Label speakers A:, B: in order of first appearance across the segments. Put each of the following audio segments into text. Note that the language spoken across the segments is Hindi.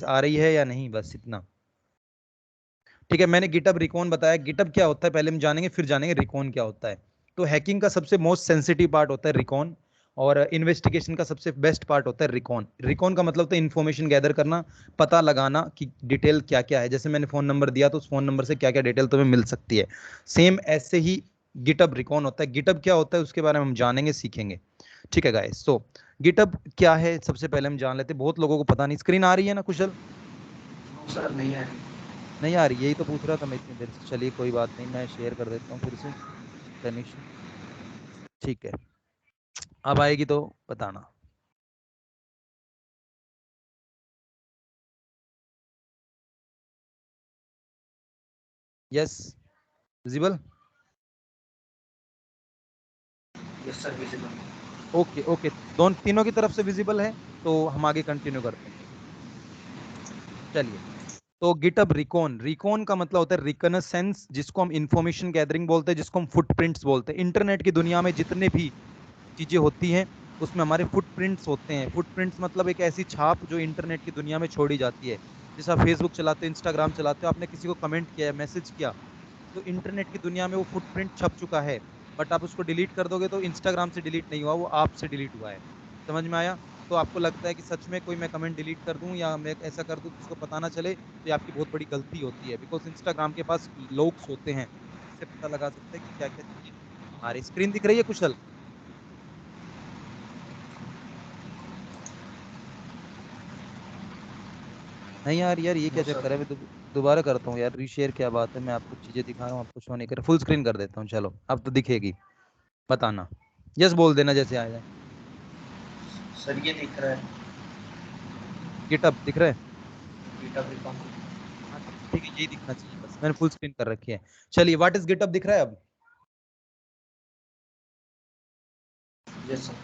A: आ रही है या नहीं, बस इतना। ठीक है, मैंने गिटहब रिकॉन बताया। गिटहब क्या होता है पहले हम जानेंगे, फिर जानेंगे रिकॉन क्या होता है। तो हैकिंग का सबसे मोस्ट सेंसिटिव पार्ट होता है रिकॉन, और इन्वेस्टिगेशन का सबसे बेस्ट पार्ट होता है रिकॉन। रिकॉन का मतलब होता है इन्फॉर्मेशन गैदर करना, पता लगाना कि डिटेल क्या क्या है। जैसे मैंने फोन नंबर दिया तो उस फोन नंबर से क्या क्या डिटेल तुम्हें मिल सकती है, सेम ऐसे ही गिटहब रिकॉन होता है। गिटहब क्या होता है उसके बारे में हम जानेंगे, सीखेंगे। ठीक है गाइस, सो गिटहब क्या है सबसे पहले हम जान लेते हैं। बहुत लोगों को पता नहीं। स्क्रीन आ रही है ना कुशल?
B: सर नहीं है।
A: नहीं आ रही, यही तो पूछ रहा था मैं इतनी देर से। चलिए कोई बात नहीं, मैं शेयर कर देता हूँ फिर से तनिष्क। ठीक है, अब आएगी तो बताना। Yes, visible.
B: Yes sir visible.
A: Okay okay, दोनों तीनों की तरफ से विजिबल है, तो हम आगे कंटिन्यू करते हैं। चलिए, तो गिटहब रिकॉन, रिकॉन का मतलब होता है रिकनेसेंस, जिसको हम इंफॉर्मेशन गैदरिंग बोलते हैं, जिसको हम फुटप्रिंट्स बोलते हैं। इंटरनेट की दुनिया में जितने भी चीजें होती हैं उसमें हमारे फुटप्रिंट्स होते हैं। फुटप्रिंट्स मतलब एक ऐसी छाप जो इंटरनेट की दुनिया में छोड़ी जाती है। जैसे आप फेसबुक चलाते हो, इंस्टाग्राम चलाते हो, आपने किसी को कमेंट किया है, मैसेज किया, तो इंटरनेट की दुनिया में वो फुटप्रिंट छप चुका है। बट आप उसको डिलीट कर दोगे तो इंस्टाग्राम से डिलीट नहीं हुआ, वो आपसे डिलीट हुआ है। समझ में आया? तो आपको लगता है कि सच में कोई मैं कमेंट डिलीट कर दूं या मैं ऐसा कर दूं किसी को पता ना चले, तो ये आपकी बहुत बड़ी गलती होती है। बिकॉज इंस्टाग्राम के पास लोग्स होते हैं, जिससे पता लगा सकता है कि क्या क्या चीजें हमारी। स्क्रीन दिख रही है कुशल? नहीं यार, ये क्या
B: नो सर।
A: चक्कर है? मैं दोबारा करता हूँ यार रीशेयर। क्या बात है, मैं आपको चीजें दिखा रहा हूँ, आपको शो नहीं कर। फुल स्क्रीन कर देता हूँ, चलो अब तो दिखेगी। बताना, यस बोल देना जैसे आ जाए।
B: सर ये दिख रहा है।
A: गिटअप दिख रहा है?
B: GitHub recon.
A: हाँ तो ठीक है, यही दिखना चाहिए बस, मैंने फुल स्क्रीन कर रखी है। चलिए, व्हाट इज गिटअप दिख रहा है अब?
B: Yes sir.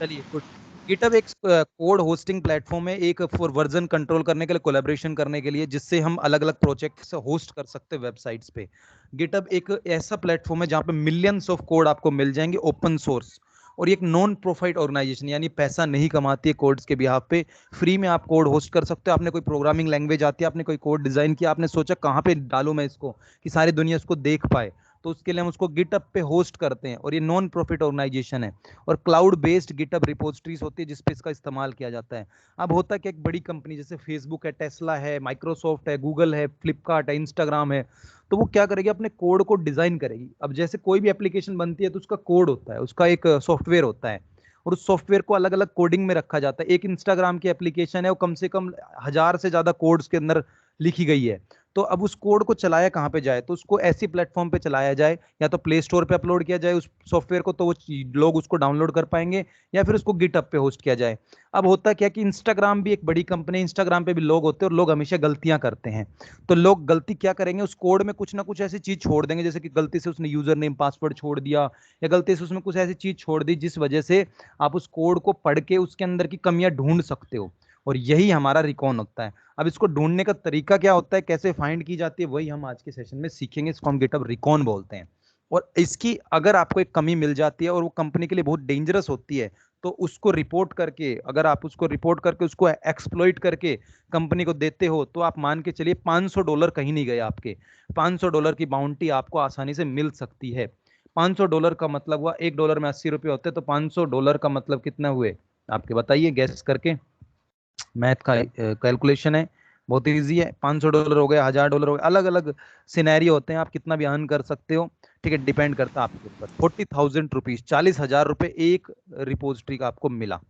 A: चलिए गुड। गिटहब एक कोड होस्टिंग प्लेटफॉर्म है, एक फॉर वर्जन कंट्रोल करने के लिए, कोलैबोरेशन करने के लिए, जिससे हम अलग अलग प्रोजेक्ट्स होस्ट कर सकते हैं वेबसाइट्स पे। गिटहब एक ऐसा प्लेटफॉर्म है जहाँ पे मिलियंस ऑफ कोड आपको मिल जाएंगे ओपन सोर्स। और ये एक नॉन प्रॉफिट ऑर्गेनाइजेशन, यानी पैसा नहीं कमाती है कोड्स के बिहाफ पे। फ्री में आप कोड होस्ट कर सकते हो। आपने कोई प्रोग्रामिंग लैंग्वेज आती है, आपने कोई कोड डिजाइन किया, आपने सोचा कहाँ पे डालूं मैं इसको कि सारी दुनिया इसको देख पाए, तो उसके लिए हम उसको गिटहब पे होस्ट करते हैं। और ये नॉन प्रॉफिट ऑर्गेनाइजेशन है, और क्लाउड बेस्ड गिटहब रिपोजिटरीज होती है जिसपे इसका इस्तेमाल किया जाता है। अब होता है कि एक बड़ी कंपनी जैसे फेसबुक है, टेस्ला है, माइक्रोसॉफ्ट है, गूगल है, फ्लिपकार्ट है, इंस्टाग्राम है, तो वो क्या करेगी, अपने कोड को डिजाइन करेगी। अब जैसे कोई भी एप्लीकेशन बनती है तो उसका कोड होता है, उसका एक सॉफ्टवेयर होता है, और उस सॉफ्टवेयर को अलग अलग कोडिंग में रखा जाता है। एक इंस्टाग्राम की एप्लीकेशन है, वो कम से कम 1000 से ज्यादा कोड्स के अंदर लिखी गई है। तो अब उस कोड को चलाया कहाँ पे जाए, तो उसको ऐसी प्लेटफॉर्म पे चलाया जाए, या तो प्ले स्टोर पे अपलोड किया जाए उस सॉफ्टवेयर को, तो वो लोग उसको डाउनलोड कर पाएंगे, या फिर उसको गिटहब पे होस्ट किया जाए। अब होता क्या कि इंस्टाग्राम भी एक बड़ी कंपनी है, इंस्टाग्राम पे भी लोग होते हैं, और लोग हमेशा गलतियां करते हैं। तो लोग गलती क्या करेंगे, उस कोड में कुछ ना कुछ ऐसी चीज छोड़ देंगे, जैसे कि गलती से उसने यूजर नेम पासवर्ड छोड़ दिया, या गलती से उसमें कुछ ऐसी चीज छोड़ दी जिस वजह से आप उस कोड को पढ़ के उसके अंदर की कमियां ढूंढ सकते हो। और यही हमारा रिकॉन होता है। अब इसको ढूंढने का तरीका क्या होता है, कैसे फाइंड की जाती है, वही हम आज के सेशन में सीखेंगे। इसको हम गिटहब रिकॉन बोलते हैं। और इसकी अगर आपको एक कमी मिल जाती है और वो कंपनी के लिए बहुत डेंजरस होती है, तो उसको रिपोर्ट करके, अगर आप उसको रिपोर्ट करके उसको एक्सप्लॉइट करके कंपनी को देते हो, तो आप मान के चलिए $500 कहीं नहीं गए आपके। $500 की बाउंटी आपको आसानी से मिल सकती है। $500 का मतलब हुआ, $1 में 80 रुपये होते हैं, तो $500 का मतलब कितना हुए आपके, बताइए गैस करके। मैथ का कैलकुलेशन है, बहुत इजी है। $500 हो गए, $1000 हो गए, अलग अलग सिनेरियो होते हैं, आप कितना भी अर्न कर सकते हो। ठीक है, डिपेंड करता है आपके ऊपर। 40,000 रुपीज, 40,000 रुपये एक रिपोजिटरी का आपको मिला।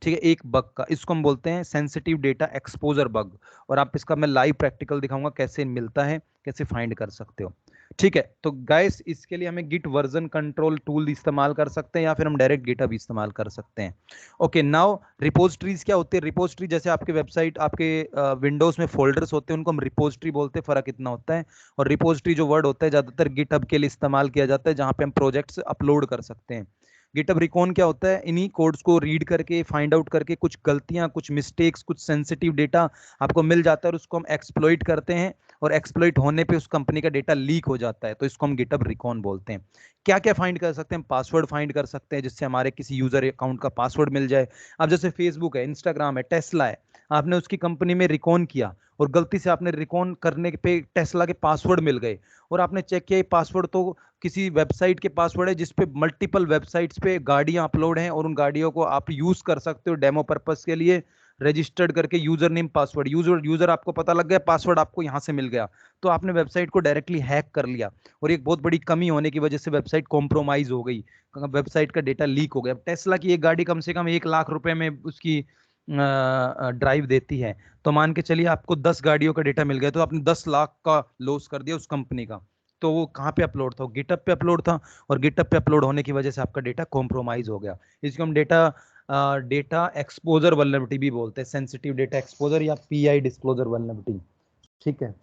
A: ठीक है, एक बग का, इसको हम बोलते हैं सेंसिटिव डेटा एक्सपोजर बग। और आप इसका मैं लाइव प्रैक्टिकल दिखाऊंगा कैसे मिलता है, कैसे फाइंड कर सकते हो। ठीक है, तो गाइस इसके लिए हमें गिट वर्जन कंट्रोल टूल इस्तेमाल कर सकते हैं, या फिर हम डायरेक्ट गिटहब इस्तेमाल कर सकते हैं। ओके, नाउ रिपोजिटरीज क्या होती है? रिपोजिटरी जैसे आपके वेबसाइट, आपके विंडोज में फोल्डर्स होते हैं, उनको हम रिपोजिटरी बोलते हैं। फर्क इतना होता है। और रिपोजिटरी जो वर्ड होता है ज्यादातर गिटहब के लिए इस्तेमाल किया जाता है, जहां पे हम प्रोजेक्ट्स अपलोड कर सकते हैं। गिटहब रिकॉन क्या होता है, इन्हीं कोड्स को रीड करके, फाइंड आउट करके, कुछ गलतियां, कुछ मिस्टेक्स, कुछ सेंसिटिव डेटा आपको मिल जाता है, और उसको हम एक्सप्लॉइट करते हैं। और एक्सप्लॉइट होने पे उस कंपनी का डेटा लीक हो जाता है, तो इसको हम गिटहब रिकॉन बोलते हैं। क्या क्या फाइंड कर सकते हैं? पासवर्ड फाइंड कर सकते हैं, जिससे हमारे किसी यूजर अकाउंट का पासवर्ड मिल जाए। अब जैसे फेसबुक है, इंस्टाग्राम है, टेस्ला है, आपने उसकी कंपनी में रिकॉन किया और गलती से आपने रिकॉन करने पे टेस्ला के पासवर्ड मिल गए और आपने चेक किया ये पासवर्ड तो किसी वेबसाइट के पासवर्ड है जिसपे मल्टीपल वेबसाइट्स पे गाड़ियां अपलोड हैं और उन गाड़ियों को आप यूज कर सकते हो डेमो पर्पस के लिए, रजिस्टर्ड करके यूजर नेम पासवर्ड, यूजर आपको पता लग गया, पासवर्ड आपको यहां से मिल गया, तो आपने वेबसाइट को डायरेक्टली हैक कर लिया और एक बहुत बड़ी कमी होने की वजह से वेबसाइट कॉम्प्रोमाइज हो गई, वेबसाइट का डेटा लीक हो गया। टेस्ला की एक गाड़ी कम से कम 1 लाख रुपए में उसकी ड्राइव देती है, तो मान के चलिए आपको 10 गाड़ियों का डेटा मिल गया, तो आपने 10 लाख का लॉस कर दिया उस कंपनी का। तो वो कहाँ पे अपलोड था? गिटअप पे अपलोड था और गिटअप पे अपलोड होने की वजह से आपका डेटा कॉम्प्रोमाइज हो गया। इसको हम डेटा एक्सपोजर वल्नरेबिलिटी भी बोलते हैं, सेंसिटिव डेटा एक्सपोजर या पीआई डिस्क्लोजर वल्नरेबिलिटी। ठीक है,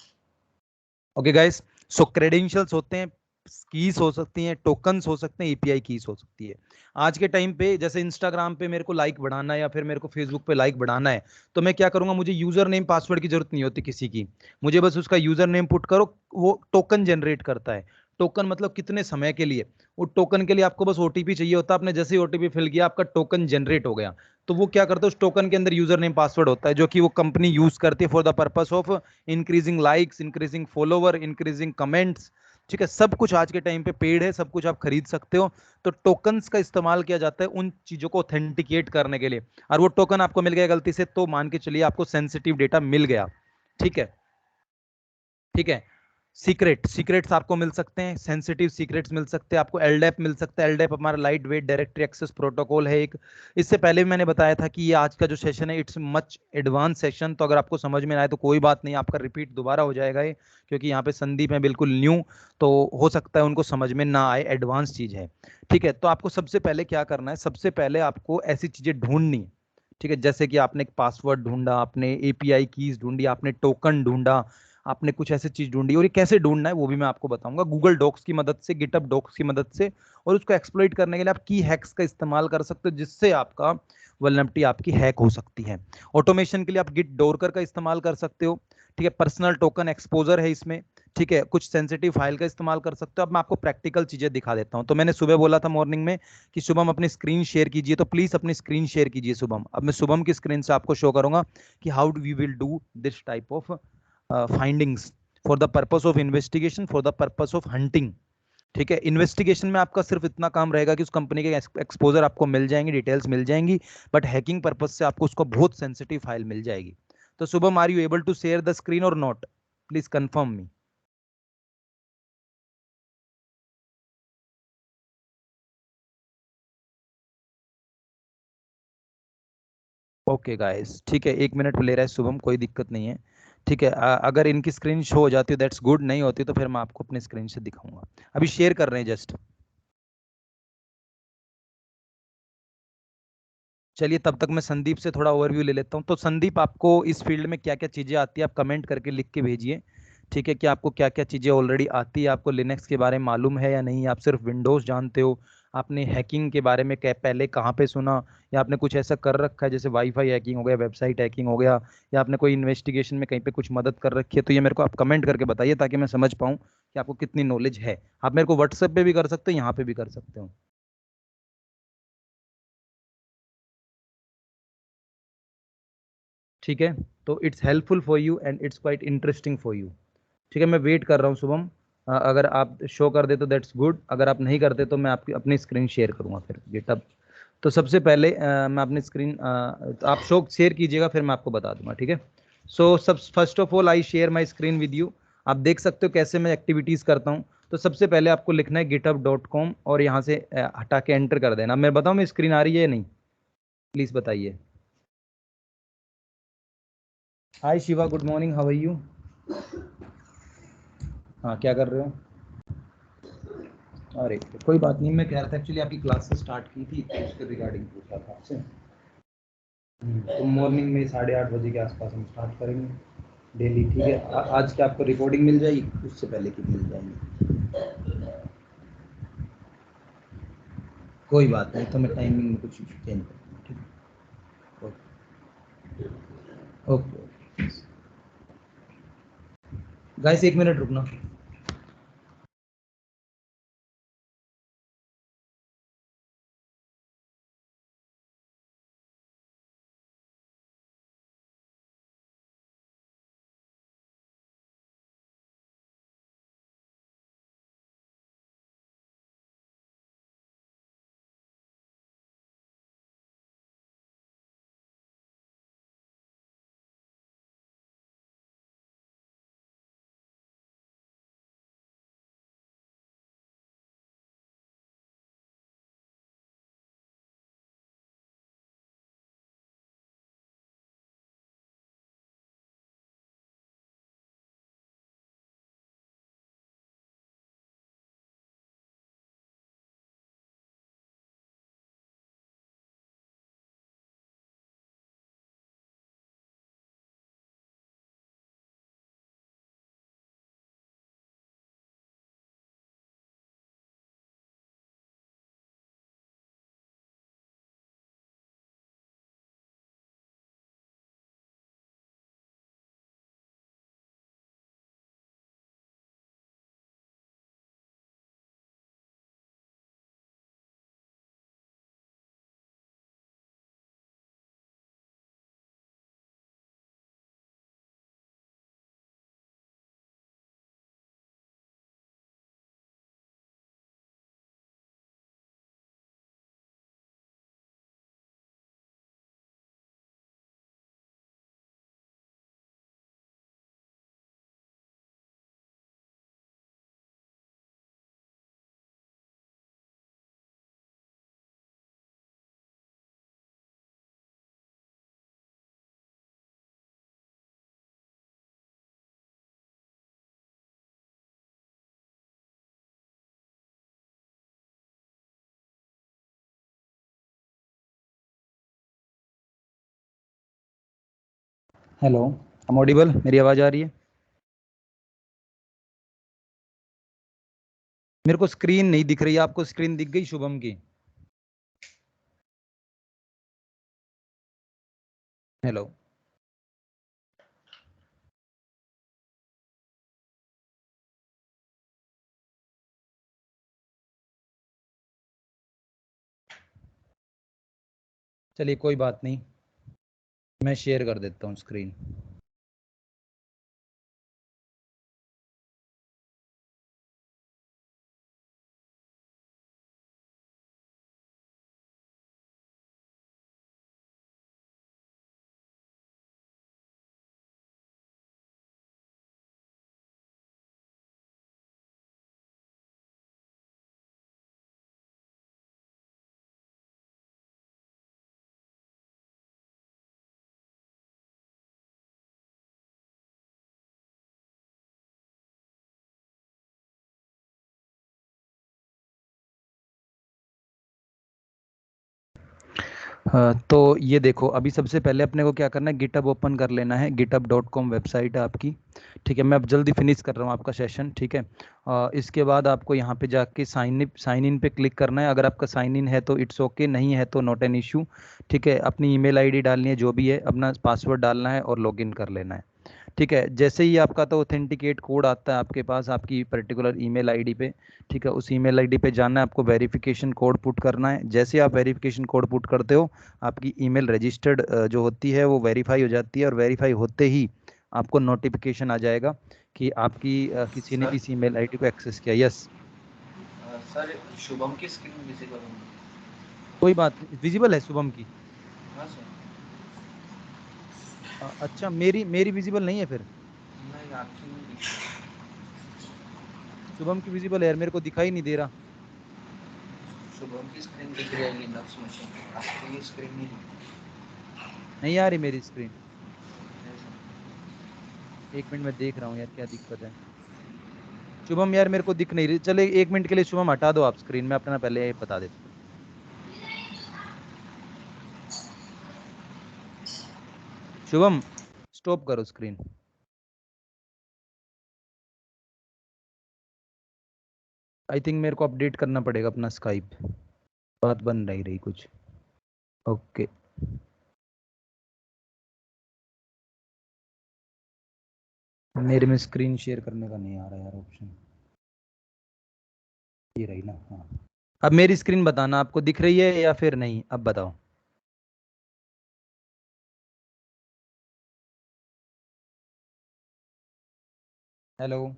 A: ओके गाइस। सो क्रेडेंशियल्स होते हैं, कीज हो सकती हैं, टोकन्स हो सकते हैं, एपीआई कीज हो सकती है। आज के टाइम पे जैसे इंस्टाग्राम पे मेरे को लाइक बढ़ाना है या फिर मेरे को फेसबुक पे लाइक बढ़ाना है, तो मैं क्या करूंगा, मुझे यूजर नेम पासवर्ड की जरूरत नहीं होती किसी की, मुझे बस उसका यूजर नेम पुट करो, वो टोकन जनरेट करता है। टोकन मतलब कितने समय के लिए, वो टोकन के लिए आपको बस ओटीपी चाहिए होता है, आपने जैसे ही ओटीपी फिल किया आपका टोकन जनरेट हो गया। तो वो क्या करता है, उस टोकन के अंदर यूजर नेम पासवर्ड होता है जो कि वो कंपनी यूज करती है for the purpose of increasing likes, increasing follower, increasing comments. ठीक है, सब कुछ आज के टाइम पे पेड है, सब कुछ आप खरीद सकते हो। तो टोकन्स का इस्तेमाल किया जाता है उन चीजों को ऑथेंटिकेट करने के लिए, और वो टोकन आपको मिल गया गलती से, तो मान के चलिए आपको सेंसिटिव डेटा मिल गया। ठीक है, ठीक है। सीक्रेट्स आपको मिल सकते हैं, सेंसिटिव सीक्रेट्स मिल सकते हैं आपको, एलडेप मिल सकता है। एलडेप हमारा light weight directory access protocol है एक। इससे पहले भी मैंने बताया था कि ये आज का जो सेशन है इट्स मच एडवांस सेशन, तो अगर आपको समझ में ना आए तो कोई बात नहीं, आपका रिपीट दोबारा हो जाएगा ये, क्योंकि यहाँ पे संदीप है बिल्कुल न्यू, तो हो सकता है उनको समझ में ना आए, एडवांस चीज है। ठीक है, तो आपको सबसे पहले क्या करना है, सबसे पहले आपको ऐसी चीजें ढूंढनी है। ठीक है, जैसे कि आपने एक पासवर्ड ढूंढा, आपने एपीआई कीज ढूंढी, आपने टोकन ढूंढा, आपने कुछ ऐसी चीज ढूंढी, और ये कैसे ढूंढना है वो भी मैं आपको बताऊंगा, गूगल डॉक्स की मदद से, गिटअप डॉक्स की मदद से। और उसको एक्सप्लॉइट करने के लिए आप की हैक्स का इस्तेमाल कर सकते हो, जिससे आपका वल्नरेबिलिटी आपकी हैक हो सकती है। ऑटोमेशन के लिए आप गिट डोरकर का इस्तेमाल कर सकते हो। ठीक है, पर्सनल टोकन एक्सपोजर है इसमें। ठीक है, कुछ सेंसिटिव फाइल का इस्तेमाल कर सकते हो। अब मैं आपको प्रैक्टिकल चीजें दिखा देता हूं। तो मैंने सुबह बोला था मॉर्निंग में कि शुभम अपनी स्क्रीन शेयर कीजिए, तो प्लीज अपनी स्क्रीन शेयर कीजिए शुभम। अब मैं शुभम की स्क्रीन से आपको शो करूंगा कि how do we will do this type of findings for the purpose of investigation, for the purpose of hunting. ठीक है, इन्वेस्टिगेशन में आपका सिर्फ इतना काम रहेगा कि उस कंपनी के एक्सपोजर आपको मिल जाएंगे, डिटेल्स मिल जाएंगी, बट हैकिंग पर्पस से आपको उसको बहुत सेंसिटिव फाइल मिल जाएगी। तो Shubham, are you able to share the screen और not? Please confirm me. Okay guys, ठीक है, 1 मिनट ले रहा है शुभम, कोई दिक्कत नहीं है। ठीक है, अगर इनकी स्क्रीन शो हो जाती है दैट्स गुड, नहीं होती तो फिर मैं आपको अपनी स्क्रीन से दिखाऊंगा। अभी शेयर कर रहे हैं जस्ट। चलिए, तब तक मैं संदीप से थोड़ा ओवरव्यू ले लेता हूँ। तो संदीप, आपको इस फील्ड में क्या क्या चीज़ें आती है, आप कमेंट करके लिख के भेजिए। ठीक है, कि आपको क्या क्या चीज़ें ऑलरेडी आती है, आपको लिनक्स के बारे में मालूम है या नहीं, आप सिर्फ विंडोज़ जानते हो, आपने हैकिंग के बारे में पहले कहाँ पे सुना, या आपने कुछ ऐसा कर रखा है जैसे वाईफाई हैकिंग हो गया, वेबसाइट हैकिंग हो गया, या आपने कोई इन्वेस्टिगेशन में कहीं पे कुछ मदद कर रखी है, तो ये मेरे को आप कमेंट करके बताइए ताकि मैं समझ पाऊँ कि आपको कितनी नॉलेज है। आप मेरे को व्हाट्सएप पे भी कर सकते हो, यहाँ पे भी कर सकते हो। ठीक है, तो it's helpful for you and it's quite interesting for you. ठीक है, मैं वेट कर रहा हूँ शुभम। अगर आप शो कर दे तो दैट्स गुड, अगर आप नहीं करते तो मैं आपकी अपनी स्क्रीन शेयर करूँगा फिर गिटअप। तो सबसे पहले मैं अपनी स्क्रीन, तो आप शो शेयर कीजिएगा, फिर मैं आपको बता दूंगा। ठीक है, सो सब first of all I share my screen with you. आप देख सकते हो कैसे मैं एक्टिविटीज़ करता हूँ। तो सबसे पहले आपको लिखना है github.com और यहाँ से हटा के एंटर कर देना। मैं बताऊँ मैं स्क्रीन आ रही है या नहीं, प्लीज़ बताइए। Hi Shiva, good morning, how are you? हाँ, क्या कर रहे हो? अरे कोई बात नहीं, मैं कह रहा था एक्चुअली आपकी क्लास से स्टार्ट की थी तो उसके रिगार्डिंग पूछ रहा था आपसे। तो मॉर्निंग में 8:30 बजे के आसपास हम स्टार्ट करेंगे डेली। ठीक है, आज की आपको रिकॉर्डिंग मिल जाएगी, उससे पहले की मिल जाएगी। कोई बात नहीं, तो मैं टाइमिंग में कुछ चेंज कर दूँगा। ठीक है, ओके ओके। गाइस, 1 मिनट रुकना। Hello, I'm Audible? मेरी आवाज आ रही है? मेरे को स्क्रीन नहीं दिख रही है, आपको स्क्रीन दिख गई शुभम की? हेलो, चलिए कोई बात नहीं, मैं शेयर कर देता हूँ स्क्रीन। तो ये देखो, अभी सबसे पहले अपने को क्या करना है, गिटहब ओपन कर लेना है। github.com वेबसाइट है आपकी, ठीक है। मैं अब जल्दी फिनिश कर रहा हूँ आपका सेशन, ठीक है। इसके बाद आपको यहाँ पे जाके साइन इन पे क्लिक करना है। अगर आपका साइन इन है तो इट्स ओके, नहीं है तो नॉट एन इशू, ठीक है। अपनी ईमेल आईडी डालनी है, जो भी है, अपना पासवर्ड डालना है और लॉगिन कर लेना है, ठीक है। जैसे ही आपका तो ऑथेंटिकेट कोड आता है आपके पास आपकी पर्टिकुलर ईमेल आईडी पे, ठीक है, उस ईमेल आईडी पे जाना है, आपको वेरिफिकेशन कोड पुट करना है। जैसे आप वेरिफिकेशन कोड पुट करते हो, आपकी ईमेल रजिस्टर्ड जो होती है वो वेरीफाई हो जाती है, और वेरीफाई होते ही आपको नोटिफिकेशन आ जाएगा कि आपकी किसी ने
B: सर
A: इस ईमेल आईडी को एक्सेस किया। यस,
B: सर शुभम की स्क्रीन विजिबल होगी।
A: कोई बात नहीं, विजिबल है शुभम की।
B: हाँ सर।
A: अच्छा, मेरी मेरी विजिबल नहीं है फिर?
B: नहीं, आपकी नहीं दिख रही।
A: शुभम की विजिबल है यार, मेरे को दिखाई नहीं दे रहा।
B: शुभम की स्क्रीन दिख रही है लिनक्स मशीन, आपकी स्क्रीन नहीं दिख
A: नहीं आ रही मेरी स्क्रीन।
B: रही है
A: एक मिनट में देख रहा हूँ यार, क्या दिक्कत है। शुभम यार मेरे को दिख नहीं रही, चले एक मिनट के लिए शुभम हटा दो आप स्क्रीन में अपना, पहले बता देता हूँ। शुभम, स्टॉप करो स्क्रीन। आई थिंक मेरे को अपडेट करना पड़ेगा अपना स्काइप, बात बन नहीं रही कुछ। ओके, मेरे में स्क्रीन शेयर करने का नहीं आ रहा यार ऑप्शन। ये रही ना, हाँ। अब मेरी स्क्रीन बताना, आपको दिख रही है या फिर नहीं, अब बताओ। हेलो,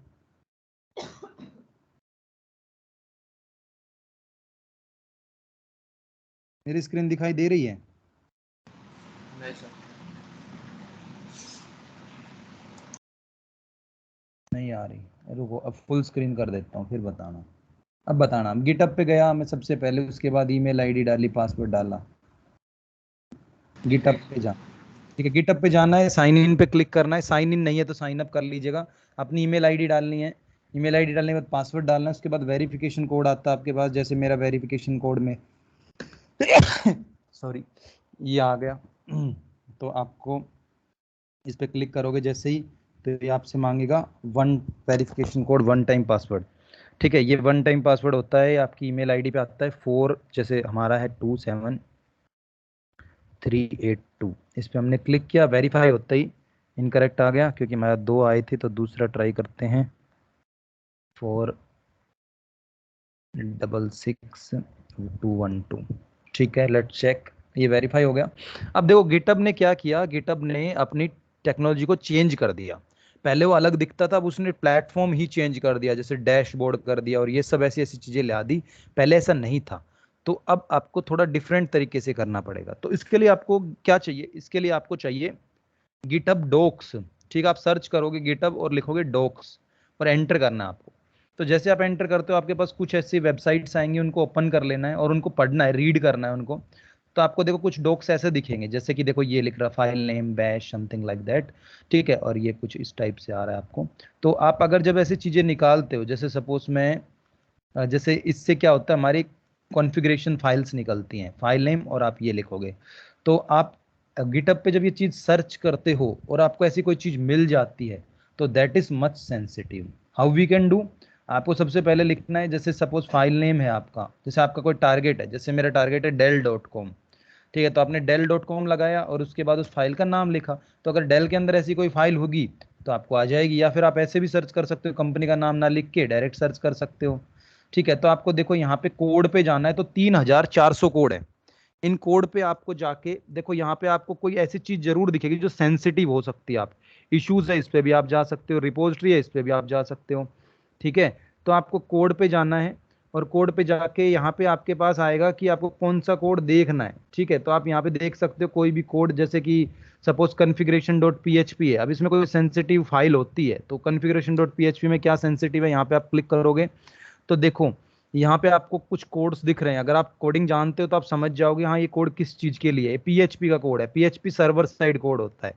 A: मेरी स्क्रीन दिखाई दे रही है?
B: नहीं सर।
A: नहीं आ रही, रुको अब फुल स्क्रीन कर देता हूँ फिर बताना। अब बताना, गिटअप पे गया मैं सबसे पहले, उसके बाद ईमेल आईडी डाली, पासवर्ड डाला।
B: दिख रही
A: गिटअप पे जा, ठीक है, गिटअप पे जाना है, साइन इन पे क्लिक करना है। साइन इन नहीं है तो साइन अप कर लीजिएगा। अपनी ईमेल आईडी डालनी है, ईमेल आईडी डालने के बाद पासवर्ड डालना है। उसके बाद वेरिफिकेशन कोड आता है आपके पास, जैसे मेरा वेरिफिकेशन कोड में सॉरी, ये आ गया। तो आपको इस पे क्लिक करोगे जैसे ही, तो ये आपसे मांगेगा one verification code, one time password, ठीक है। ये वन टाइम पासवर्ड होता है, आपकी ईमेल आईडी पे आता है 4, जैसे हमारा है 27382। इस पे हमने क्लिक किया, वेरीफाई होता ही इनकरेक्ट आ गया, क्योंकि हमारा 2 आए थे, तो दूसरा ट्राई करते हैं। 466212, ठीक है, लेट्स चेक। ये वेरीफाई हो गया। अब देखो गिटहब ने क्या किया, गिटहब ने अपनी टेक्नोलॉजी को चेंज कर दिया। पहले वो अलग दिखता था, अब उसने प्लेटफॉर्म ही चेंज कर दिया, जैसे डैशबोर्ड कर दिया और ये सब ऐसी ऐसी चीजें ला दी। पहले ऐसा नहीं था, तो अब आपको थोड़ा डिफरेंट तरीके से करना पड़ेगा। तो इसके लिए आपको क्या चाहिए, इसके लिए आपको चाहिए गिटहब डॉक्स, ठीक है। आप सर्च करोगे गिटहब और लिखोगे डॉक्स और एंटर करना है आपको। तो जैसे आप एंटर करते हो आपके पास कुछ ऐसी वेबसाइट्स आएंगी, उनको ओपन कर लेना है और उनको पढ़ना है, रीड करना है उनको। तो आपको देखो कुछ डॉक्स ऐसे दिखेंगे, जैसे कि देखो ये लिख रहा file name bash something like that, ठीक है, और ये कुछ इस टाइप से आ रहा है आपको। तो आप अगर जब ऐसी चीजें निकालते हो, जैसे सपोज मैं जैसे इससे क्या होता है, हमारी कॉन्फ़िगरेशन फाइल्स निकलती हैं, फाइल नेम और आप ये लिखोगे, तो आप गिटहब पे जब ये चीज सर्च करते हो और आपको ऐसी कोई चीज मिल जाती है तो that is much sensitive. How we can do, आपको सबसे पहले लिखना है, जैसे सपोज फाइल नेम है आपका, जैसे आपका कोई टारगेट है, जैसे मेरा टारगेट है डेल.com, ठीक है, तो आपने डेल.com लगाया और उसके बाद उस फाइल का नाम लिखा, तो अगर डेल के अंदर ऐसी कोई फाइल होगी तो आपको आ जाएगी, या फिर आप ऐसे भी सर्च कर सकते हो, कंपनी का नाम ना लिख के डायरेक्ट सर्च कर सकते हो। ठीक है, तो आपको देखो यहाँ पे कोड पे जाना है, तो 3400 कोड है। इन कोड पे आपको जाके देखो, यहाँ पे आपको कोई ऐसी चीज जरूर दिखेगी जो सेंसिटिव हो सकती है। आप इश्यूज है इस पे भी आप जा सकते हो, रिपोजिटरी है इस पे भी आप जा सकते हो। ठीक है, तो आपको कोड पे जाना है और कोड पे जाके यहाँ पे आपके पास आएगा कि आपको कौन सा कोड देखना है। ठीक है, तो आप यहाँ पे देख सकते हो कोई भी कोड, जैसे कि सपोज configuration.php है, अब इसमें कोई सेंसिटिव फाइल होती है, तो configuration.php में क्या सेंसिटिव है, यहाँ पे आप क्लिक करोगे तो देखो यहाँ पे आपको कुछ कोड्स दिख रहे हैं। अगर आप कोडिंग जानते हो तो आप समझ जाओगे हाँ ये कोड किस चीज के लिए है। पीएचपी का कोड है, पीएचपी सर्वर साइड कोड होता है।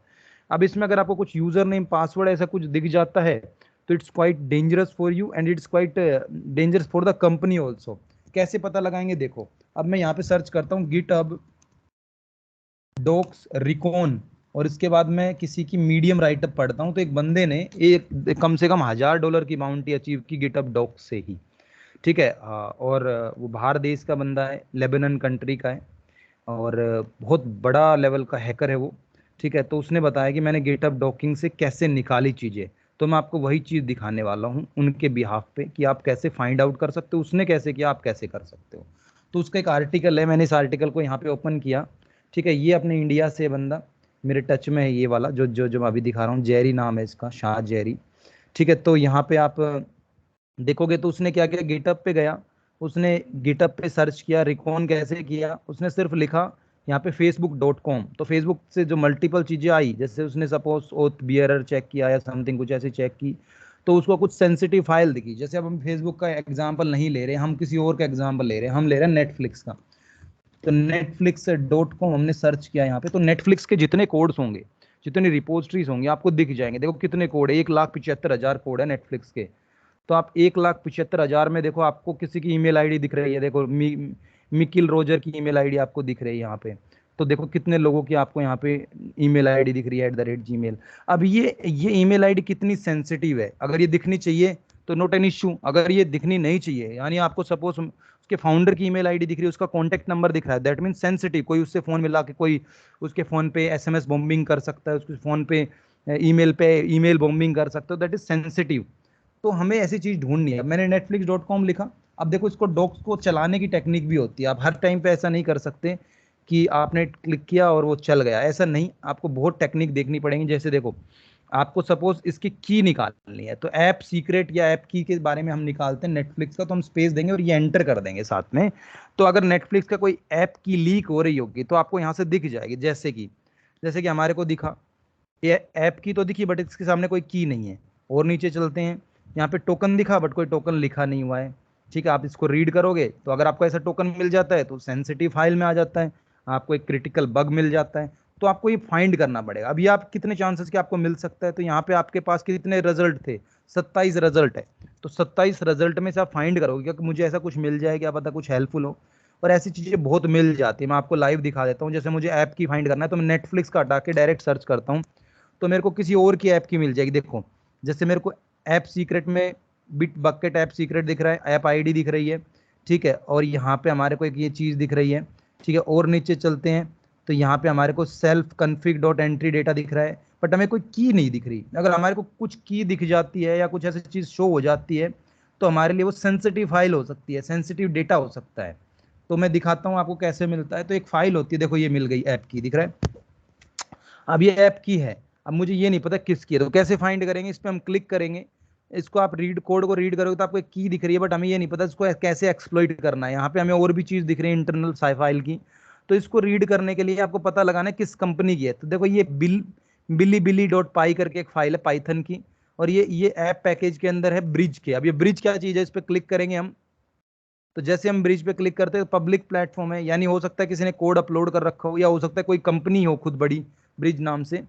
A: अब इसमें अगर आपको कुछ यूजर नेम पासवर्ड ऐसा कुछ दिख जाता है तो it's quite dangerous for you and it's quite dangerous for the company also. कैसे पता लगाएंगे, देखो अब मैं यहाँ पे सर्च करता हूँ गिटहब डॉक्स रिकॉन, और इसके बाद मैं किसी की मीडियम राइटअप पढ़ता हूँ, तो एक बंदे ने एक कम से कम $1000 की बाउंटी अचीव की गिटहब डॉक्स से ही। ठीक है, और वो बाहर देश का बंदा है, लेबनान कंट्री का है, और बहुत बड़ा लेवल का हैकर है वो। ठीक है, तो उसने बताया कि मैंने गिटहब डॉकिंग से कैसे निकाली चीज़ें, तो मैं आपको वही चीज़ दिखाने वाला हूँ उनके बिहाफ पे कि आप कैसे फाइंड आउट कर सकते हो, उसने कैसे किया आप कैसे कर सकते हो। तो उसका एक आर्टिकल है, मैंने इस आर्टिकल को यहाँ पे ओपन किया। ठीक है, ये अपने इंडिया से बंदा मेरे टच में है, ये वाला जो जो जो मैं अभी दिखा रहा हूँ, जेरी नाम है इसका, शाह जेरी। ठीक है, तो यहाँ पे आप देखोगे तो उसने क्या किया, गिटअप पे गया, उसने गिटअप पे सर्च किया रिकॉन कैसे किया, उसने सिर्फ लिखा यहाँ पे facebook.com, तो फेसबुक से जो मल्टीपल चीजें आई, जैसे उसने सपोज ओथ बियरर चेक किया या समथिंग कुछ ऐसे चेक की, तो उसको कुछ सेंसिटिव फाइल दिखी। जैसे अब हम फेसबुक का एग्जांपल नहीं ले रहे, हम किसी और का एग्जांपल ले रहे हैं, हम ले रहे हैं नेटफ्लिक्स का। तो netflix.com हमने सर्च किया यहाँ पे, तो नेटफ्लिक्स के जितने कोड्स होंगे, जितनी रिपोजिटरीज होंगी आपको दिख जाएंगे। देखो कितने कोड है, 1,75,000 कोड है नेटफ्लिक्स के। तो आप 1,75,000 में देखो आपको किसी की ईमेल आईडी दिख रही है, देखो मिकिल रोजर की ईमेल आईडी आपको दिख रही है यहाँ पे। तो देखो कितने लोगों की आपको यहाँ पे ईमेल आईडी दिख रही है @gmail। अब ये ईमेल आईडी कितनी सेंसिटिव है, अगर ये दिखनी चाहिए तो नोट एन इश्यू, अगर ये दिखनी नहीं चाहिए, यानी आपको सपोज उसके फाउंडर की ईमेल आईडी दिख रही है, उसका कॉन्टैक्ट नंबर दिख रहा है, दैट मीन सेंसिटिव, कोई उससे फोन मिला के कोई उसके फोन पे एसएमएस बॉम्बिंग कर सकता है, उसके फोन पे ईमेल बॉम्बिंग कर सकता है, दैट इज सेंसिटिव। तो हमें ऐसी चीज ढूंढनी है। मैंने netflix.com लिखा। अब देखो इसको डॉक्स को चलाने की टेक्निक भी होती है, आप हर टाइम पे ऐसा नहीं कर सकते कि आपने क्लिक किया और वो चल गया, ऐसा नहीं, आपको बहुत टेक्निक देखनी पड़ेगी। जैसे देखो आपको सपोज इसकी की निकालनी है, तो ऐप सीक्रेट या ऐप की के बारे में हम निकालते हैं नेटफ्लिक्स का, तो हम स्पेस देंगे और ये एंटर कर देंगे साथ में। तो अगर नेटफ्लिक्स का कोई ऐप की लीक हो रही होगी तो आपको यहाँ से दिख जाएगी, जैसे कि हमारे को दिखा, ये ऐप की तो दिखी बट इसके सामने कोई की नहीं है। और नीचे चलते हैं, यहाँ पे टोकन दिखा बट कोई टोकन लिखा नहीं हुआ है। ठीक है, आप इसको रीड करोगे तो अगर आपको ऐसा टोकन मिल जाता है तो सेंसिटिव फाइल में आ जाता है, आपको एक क्रिटिकल बग मिल जाता है, तो आपको ये फाइंड करना पड़ेगा। अभी आप कितने चांसेस कि आपको मिल सकता है, तो यहाँ पे आपके पास कितने रिजल्ट थे, 27 रिजल्ट है, तो 27 रिजल्ट में से आप फाइंड करोगे क्योंकि मुझे ऐसा कुछ मिल जाए, क्या पता कुछ हेल्पफुल हो। और ऐसी चीजें बहुत मिल जाती है, मैं आपको लाइव दिखा देता हूँ। जैसे मुझे ऐप की फाइंड करना है तो मैं नेटफ्लिक्स का हटा के डायरेक्ट सर्च करता हूँ, तो मेरे को किसी और की ऐप की मिल जाएगी। देखो जैसे मेरे को ऐप सीक्रेट में बिट बकेट ऐप सीक्रेट दिख रहा है, ऐप आईडी दिख रही है। ठीक है, और यहाँ पे हमारे को एक ये चीज़ दिख रही है। ठीक है, और नीचे चलते हैं तो यहाँ पे हमारे को self config dot entry data दिख रहा है, बट हमें कोई की नहीं दिख रही। अगर हमारे को कुछ की दिख जाती है या कुछ ऐसी चीज़ शो हो जाती है तो हमारे लिए वो सेंसिटिव फाइल हो सकती है, सेंसिटिव डेटा हो सकता है। तो मैं दिखाता हूँ आपको कैसे मिलता है। तो एक फाइल होती है, देखो ये मिल गई ऐप की, दिख रहा है। अब ये ऐप की है, अब मुझे ये नहीं पता किसकी है, तो कैसे फाइंड करेंगे, इस पर हम क्लिक करेंगे, इसको आप रीड कोड को रीड करोगे तो आपको एक की दिख रही है, बट हमें ये नहीं पता इसको कैसे एक्सप्लॉइट करना है। यहाँ पे हमें और भी चीज दिख रही है इंटरनल फाइल की, तो इसको रीड करने के लिए आपको पता लगाना है किस कंपनी की है। तो देखो ये bilibili.py करके एक फाइल है पाइथन की, और ये ऐप पैकेज के अंदर है ब्रिज के। अब ये ब्रिज क्या चीज है, इस पर क्लिक करेंगे हम, तो जैसे हम ब्रिज पे क्लिक करते हैं पब्लिक प्लेटफॉर्म है, यानी हो सकता है किसी ने कोड अपलोड कर रखा हो, या हो सकता है कोई कंपनी हो खुद बड़ी ब्रिज नाम से।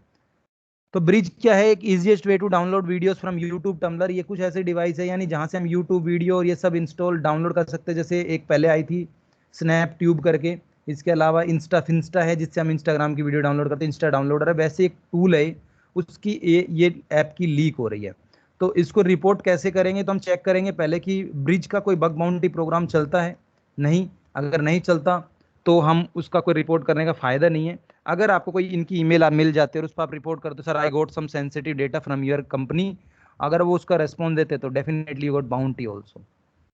A: तो ब्रिज क्या है, एक easiest way to download videos from YouTube Tumblr, ये कुछ ऐसे डिवाइस है यानी जहां से हम यूट्यूब वीडियो और ये सब इंस्टॉल डाउनलोड कर सकते हैं। जैसे एक पहले आई थी स्नैप ट्यूब करके, इसके अलावा इंस्टा फिंस्टा है, जिससे हम इंस्टाग्राम की वीडियो डाउनलोड करते हैं, इंस्टा डाउनलोडर है। वैसे एक टूल है, उसकी ये ऐप की लीक हो रही है। तो इसको रिपोर्ट कैसे करेंगे, तो हम चेक करेंगे पहले कि ब्रिज का कोई बग बाउंटी प्रोग्राम चलता है, नहीं, अगर नहीं चलता तो हम उसका कोई रिपोर्ट करने का फायदा नहीं है। अगर आपको कोई इनकी ईमेल मिल जाती है और उस पर आप रिपोर्ट करते हो, sir I got some sensitive data from your company, अगर वो उसका रेस्पॉन्स देते तो definitely you got bounty also.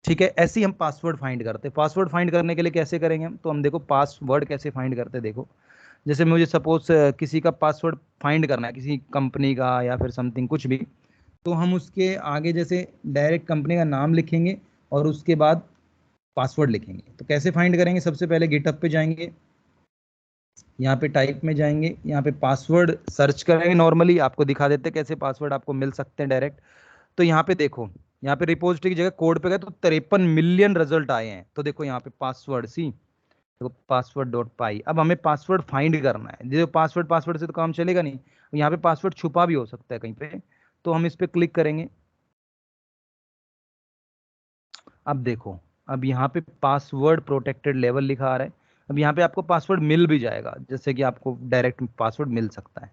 A: ठीक है, ऐसे ही हम पासवर्ड फाइंड करते हैं। पासवर्ड फाइंड करने के लिए कैसे करेंगे हम, तो हम देखो पासवर्ड कैसे फाइंड करते हैं। देखो जैसे मुझे सपोज किसी का पासवर्ड फाइंड करना है, किसी कंपनी का या फिर समथिंग कुछ भी, तो हम उसके आगे जैसे डायरेक्ट कंपनी का नाम लिखेंगे और उसके बाद पासवर्ड लिखेंगे। तो कैसे फाइंड करेंगे, सबसे पहले गिटहब पे जाएंगे, यहाँ पे टाइप में जाएंगे, यहाँ पे पासवर्ड सर्च करेंगे। नॉर्मली आपको दिखा देते हैं कैसे पासवर्ड आपको मिल सकते हैं डायरेक्ट। तो यहाँ पे देखो, यहाँ पे रिपोजिटरी की जगह कोड पे गए तो 53 मिलियन रिजल्ट आए हैं। तो देखो यहाँ पे पासवर्ड सी, देखो पासवर्ड डॉट पाई। अब हमें पासवर्ड फाइंड करना है, जो पासवर्ड पासवर्ड से तो काम चलेगा नहीं, यहाँ पे पासवर्ड छुपा भी हो सकता है कहीं पे। तो हम इस पे क्लिक करेंगे। अब देखो, अब यहाँ पे पासवर्ड प्रोटेक्टेड लेवल लिखा आ रहा है। अब यहाँ पे आपको पासवर्ड मिल भी जाएगा, जैसे कि आपको डायरेक्ट पासवर्ड मिल सकता है।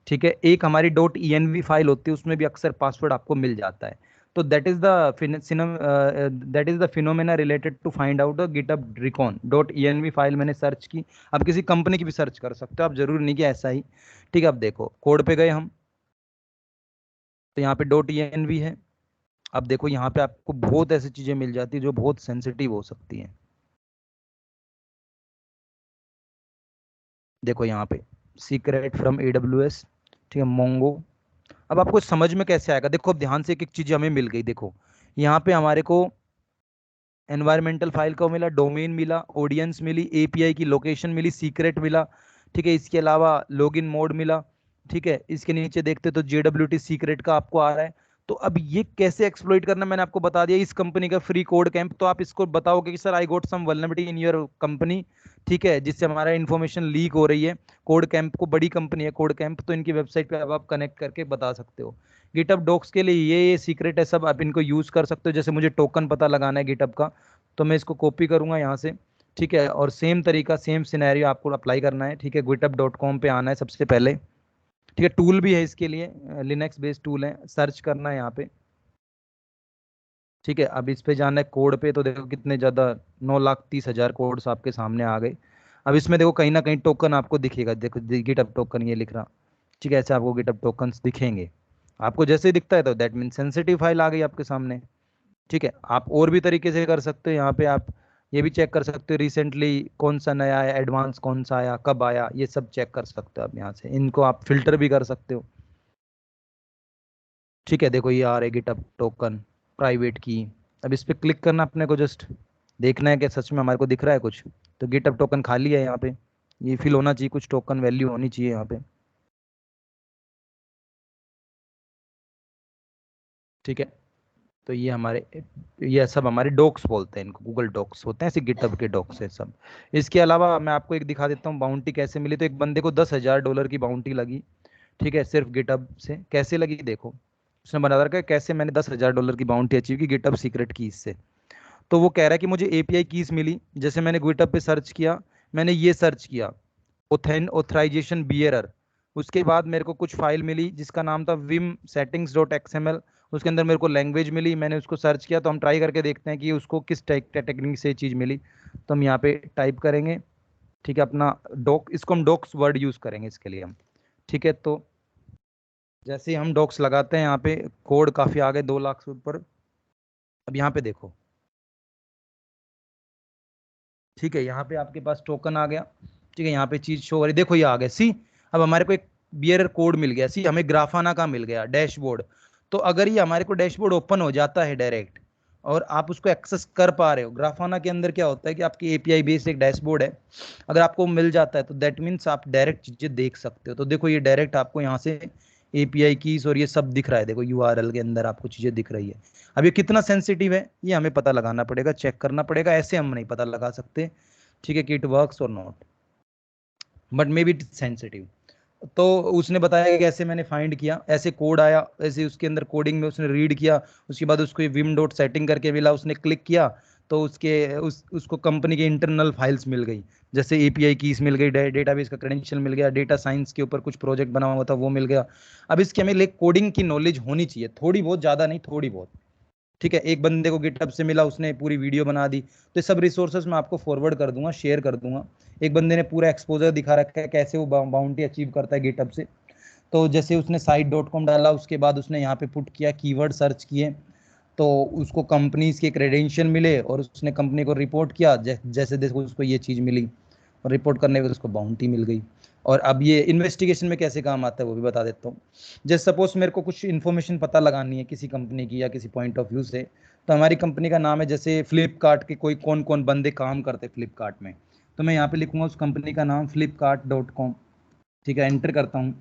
A: ठीक है, एक हमारी डॉट env फाइल होती है, उसमें भी अक्सर पासवर्ड आपको मिल जाता है। तो that is the phenomena related to find out GitHub recon dot env file मैंने सर्च की। अब किसी कंपनी की भी सर्च कर सकते हो आप, जरूरी नहीं कि ऐसा ही। ठीक है, अब देखो कोड पे गए हम, तो यहाँ पे डॉट env है। अब देखो यहाँ पे आपको बहुत ऐसी चीजें मिल जाती है जो बहुत सेंसिटिव हो सकती हैं। देखो यहाँ पे सीक्रेट फ्रॉम AWS, ठीक है, मोंगो। अब आपको समझ में कैसे आएगा, देखो अब ध्यान से एक एक चीज हमें मिल गई। देखो यहाँ पे हमारे को एनवायरमेंटल फाइल का मिला, डोमेन मिला, ऑडियंस मिली, एपीआई की लोकेशन मिली, सीक्रेट मिला। ठीक है, इसके अलावा लॉगिन मोड मिला। ठीक है, इसके नीचे देखते तो JWT सीक्रेट का आपको आ रहा है। तो अब ये कैसे एक्सप्लॉइट करना मैंने आपको बता दिया। इस कंपनी का फ्री कोड कैंप, तो आप इसको बताओगे कि sir I got some vulnerability in your company, ठीक है, जिससे हमारा इन्फॉर्मेशन लीक हो रही है। कोड कैंप को, बड़ी कंपनी है कोड कैंप, तो इनकी वेबसाइट पे अब आप कनेक्ट करके बता सकते हो। गिटअप डॉक्स के लिए ये सीक्रेट है सब, आप इनको यूज कर सकते हो। जैसे मुझे टोकन पता लगाना है गिटअप का, तो मैं इसको कॉपी करूंगा यहाँ से। ठीक है, और सेम तरीका, सेम सिनेरियो आपको अप्लाई करना है। ठीक है, github.com पे आना है सबसे पहले। ठीक है, टूल भी है इसके लिए, लिनक्स बेस्ड टूल है, सर्च करना है यहाँ पे। ठीक है, अब इस पे जाना है कोड पे, तो देखो कितने ज़्यादा 9,30,000 कोड्स आपके सामने आ गए। अब इसमें देखो कहीं ना कहीं टोकन आपको दिखेगा, देखो गिटअप टोकन ये लिख रहा। ठीक है, ऐसे आपको गिटअप टोकन्स दिखेंगे। आपको जैसे ही दिखता है तो दैट मीन सेंसिटिव फाइल आ गई आपके सामने। ठीक है, आप और भी तरीके से कर सकते हो। यहाँ पे आप ये भी चेक कर सकते हो रिसेंटली कौन सा नया आया, एडवांस कौन सा आया, कब आया, ये सब चेक कर सकते हो आप यहाँ से। इनको आप फिल्टर भी कर सकते हो। ठीक है, देखो ये आ रहे गिटअप टोकन प्राइवेट की। अब इस पे क्लिक करना अपने को, जस्ट देखना है कि सच में हमारे को दिख रहा है कुछ। तो गिटअप टोकन खाली है यहाँ पे, ये फिल होना चाहिए, कुछ टोकन वैल्यू होनी चाहिए यहाँ पे। ठीक है, तो ये हमारे, ये सब हमारे डॉक्स बोलते हैं इनको, गूगल डॉक्स होते हैं, ऐसे गिटहब के डॉक्स है सब। इसके अलावा मैं आपको एक दिखा देता हूँ बाउंटी कैसे मिली। तो एक बंदे को $10,000 की बाउंटी लगी। ठीक है, सिर्फ गिटहब से। कैसे लगी देखो, उसने बता रखा है कैसे मैंने $10,000 की बाउंटी अचीव की गिटहब सीक्रेट कीज से। तो वो कह रहा है कि मुझे एपीआई कीज मिली। जैसे मैंने गिटहब पे सर्च किया, मैंने ये सर्च किया ऑथराइजेशन बियरर, उसके बाद मेरे को कुछ फाइल मिली जिसका नाम था विम सेटिंग्स डॉट एक्सएमएल। उसके अंदर मेरे को लैंग्वेज मिली, मैंने उसको सर्च किया। तो हम ट्राई करके देखते हैं कि उसको किस टेक्निक से चीज़ मिली। तो हम यहाँ पे टाइप करेंगे। ठीक है, अपना डॉक, इसको हम डॉक्स वर्ड यूज़ करेंगे इसके लिए हम। ठीक है, तो जैसे ही हम डॉक्स लगाते हैं, यहाँ पे कोड काफ़ी आ गए, 2 लाख से ऊपर। अब यहाँ पे देखो, ठीक है, यहाँ पे आपके पास टोकन आ गया। ठीक है, यहाँ पे चीज शो हो रही, देखो ये आ गया सी। अब हमारे को एक बियर कोड मिल गया सी, हमें ग्राफाना का मिल गया डैशबोर्ड। तो अगर ये हमारे को डैशबोर्ड ओपन हो जाता है डायरेक्ट, और आप उसको एक्सेस कर पा रहे हो, ग्राफाना के अंदर क्या होता है कि आपकी एपीआई बेस्ड एक डैशबोर्ड है, अगर आपको मिल जाता है तो दैट मीन्स आप डायरेक्ट चीजें देख सकते हो। तो देखो ये डायरेक्ट आपको यहाँ से एपीआई कीज और ये सब दिख रहा है, देखो यूआरएल के अंदर आपको चीजें दिख रही है। अब ये कितना सेंसिटिव है ये हमें पता लगाना पड़ेगा, चेक करना पड़ेगा, ऐसे हम नहीं पता लगा सकते। ठीक है, कि इट वर्क्स और not, but may be it sensitive. तो उसने बताया कि कैसे मैंने फाइंड किया, ऐसे कोड आया, ऐसे उसके अंदर कोडिंग में उसने रीड किया, उसके बाद उसको विम डॉट सेटिंग करके मिला, उसने क्लिक किया। तो उसको कंपनी के इंटरनल फाइल्स मिल गई, जैसे एपीआई कीज मिल गई, डेटाबेस का क्रेडेंशियल मिल गया, डेटा साइंस के ऊपर कुछ प्रोजेक्ट बना हुआ था वो मिल गया। अब इसके हमें कोडिंग की नॉलेज होनी चाहिए, थोड़ी बहुत, ज़्यादा नहीं, थोड़ी बहुत। ठीक है, एक बंदे को गिटहब से मिला, उसने पूरी वीडियो बना दी, तो ये सब रिसोर्सेज मैं आपको फॉरवर्ड कर दूंगा, शेयर कर दूंगा। एक बंदे ने पूरा एक्सपोजर दिखा रखा है कैसे वो बाउंटी अचीव करता है गिटहब से। तो जैसे उसने site.com डाला, उसके बाद उसने यहाँ पे पुट किया, कीवर्ड सर्च किए, तो उसको कंपनीज के क्रेडेंशियल मिले और उसने कंपनी को रिपोर्ट किया, जैसे देखो उसको ये चीज़ मिली, और रिपोर्ट करने के बाद उसको बाउंटी मिल गई। और अब ये इन्वेस्टिगेशन में कैसे काम आता है वो भी बता देता हूँ। जैसे सपोज मेरे को कुछ इन्फॉर्मेशन पता लगानी है किसी कंपनी की या किसी पॉइंट ऑफ व्यू से, तो हमारी कंपनी का नाम है, जैसे फ्लिपकार्ट के कोई कौन कौन बंदे काम करते हैं फ्लिपकार्ट में, तो मैं यहाँ पे लिखूंगा उस कंपनी का नाम flipkart.com। ठीक है, एंटर करता हूँ।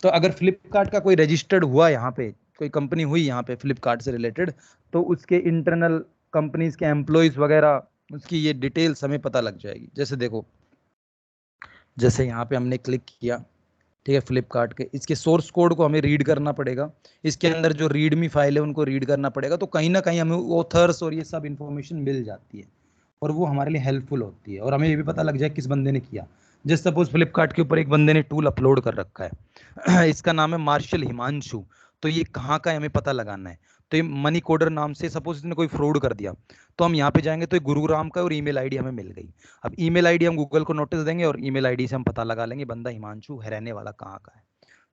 A: तो अगर फ्लिपकार्ट का कोई रजिस्टर्ड हुआ यहाँ पे, कोई कंपनी हुई यहाँ पे फ्लिपकार्ट से रिलेटेड, तो उसके इंटरनल कंपनीज के एम्प्लॉयज वगैरह, उसकी ये डिटेल्स हमें पता लग जाएगी। जैसे देखो, जैसे यहाँ पे हमने क्लिक किया, ठीक है, फ्लिपकार्ट के, इसके सोर्स कोड को हमें रीड करना पड़ेगा, इसके अंदर जो रीडमी फाइल है उनको रीड करना पड़ेगा, तो कहीं ना कहीं हमें ऑथर्स और ये सब इंफॉर्मेशन मिल जाती है, और वो हमारे लिए हेल्पफुल होती है, और हमें ये भी पता लग जाए किस बंदे ने किया। जैसे सपोज फ्लिपकार्ट के ऊपर एक बंदे ने टूल अपलोड कर रखा है इसका नाम है मार्शल हिमांशु, तो ये कहाँ का है हमें पता लगाना है। तो ये मनी कोडर नाम से, सपोज इसने कोई फ्रॉड कर दिया, तो हम यहाँ पे जाएंगे, तो ये गुरुग्राम का और ईमेल आईडी हमें मिल गई। अब ईमेल आईडी हम गूगल को नोटिस देंगे और ईमेल आईडी से हम पता लगा लेंगे बंदा हिमांशु है, रहने वाला कहाँ का है।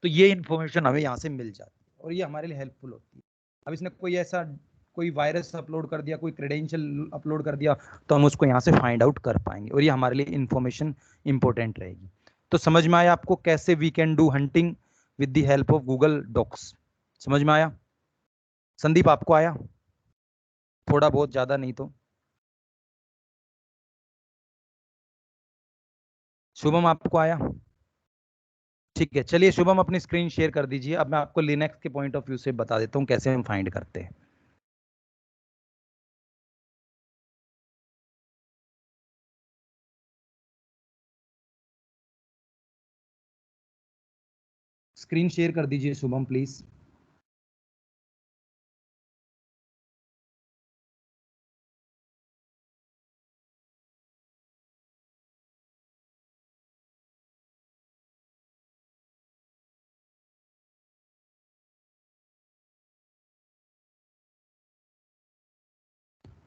A: तो ये इन्फॉर्मेशन हमें यहाँ से मिल जाती है और ये हमारे लिए हेल्पफुल होती है। अब इसने कोई वायरस अपलोड कर दिया, कोई क्रेडेंशियल अपलोड कर दिया, तो हम उसको यहाँ से फाइंड आउट कर पाएंगे, और ये हमारे लिए इन्फॉर्मेशन इंपॉर्टेंट रहेगी। तो समझ में आया आपको कैसे we can do hunting with the help of Google docs? समझ में आया? संदीप आपको आया? थोड़ा बहुत, ज्यादा नहीं तो। शुभम आपको आया? ठीक है, चलिए शुभम अपनी स्क्रीन शेयर कर दीजिए। अब मैं आपको लिनक्स के पॉइंट ऑफ व्यू से बता देता हूँ कैसे हम फाइंड करते हैं। स्क्रीन शेयर कर दीजिए शुभम प्लीज।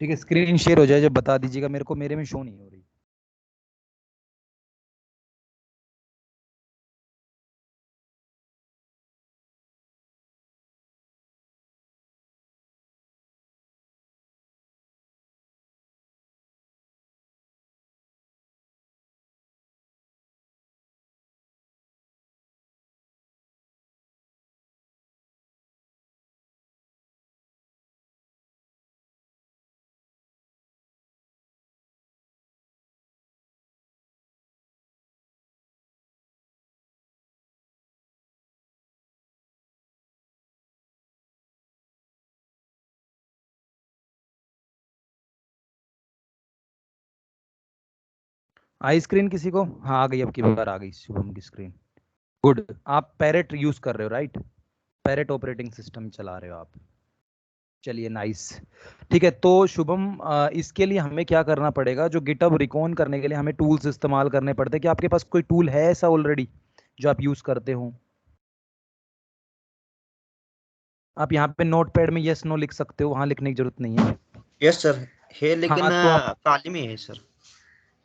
A: ठीक है, स्क्रीन शेयर हो जाए जब बता दीजिएगा मेरे को, मेरे में शो नहीं हो रही। आई स्क्रीन किसी को? हाँ आ गई, अब की बार आ गई शुभम की स्क्रीन। गुड। आप पैरेट यूज कर रहे हो राइट? पैरेट ऑपरेटिंग सिस्टम चला रहे हो आप? चलिए नाइस। ठीक है, तो शुभम इसके लिए हमें क्या करना पड़ेगा, जो गिटहब रिकॉन करने के लिए हमें टूल्स इस्तेमाल करने पड़ते हैं, कि आपके पास कोई टूल है ऐसा ऑलरेडी जो आप यूज करते हो? आप यहाँ पे नोटपैड में यस नो लिख सकते हो, वहां लिखने की जरूरत नहीं है।
B: यस सर, है लेकिन
A: हाँ तो आप,
B: काली में है सर।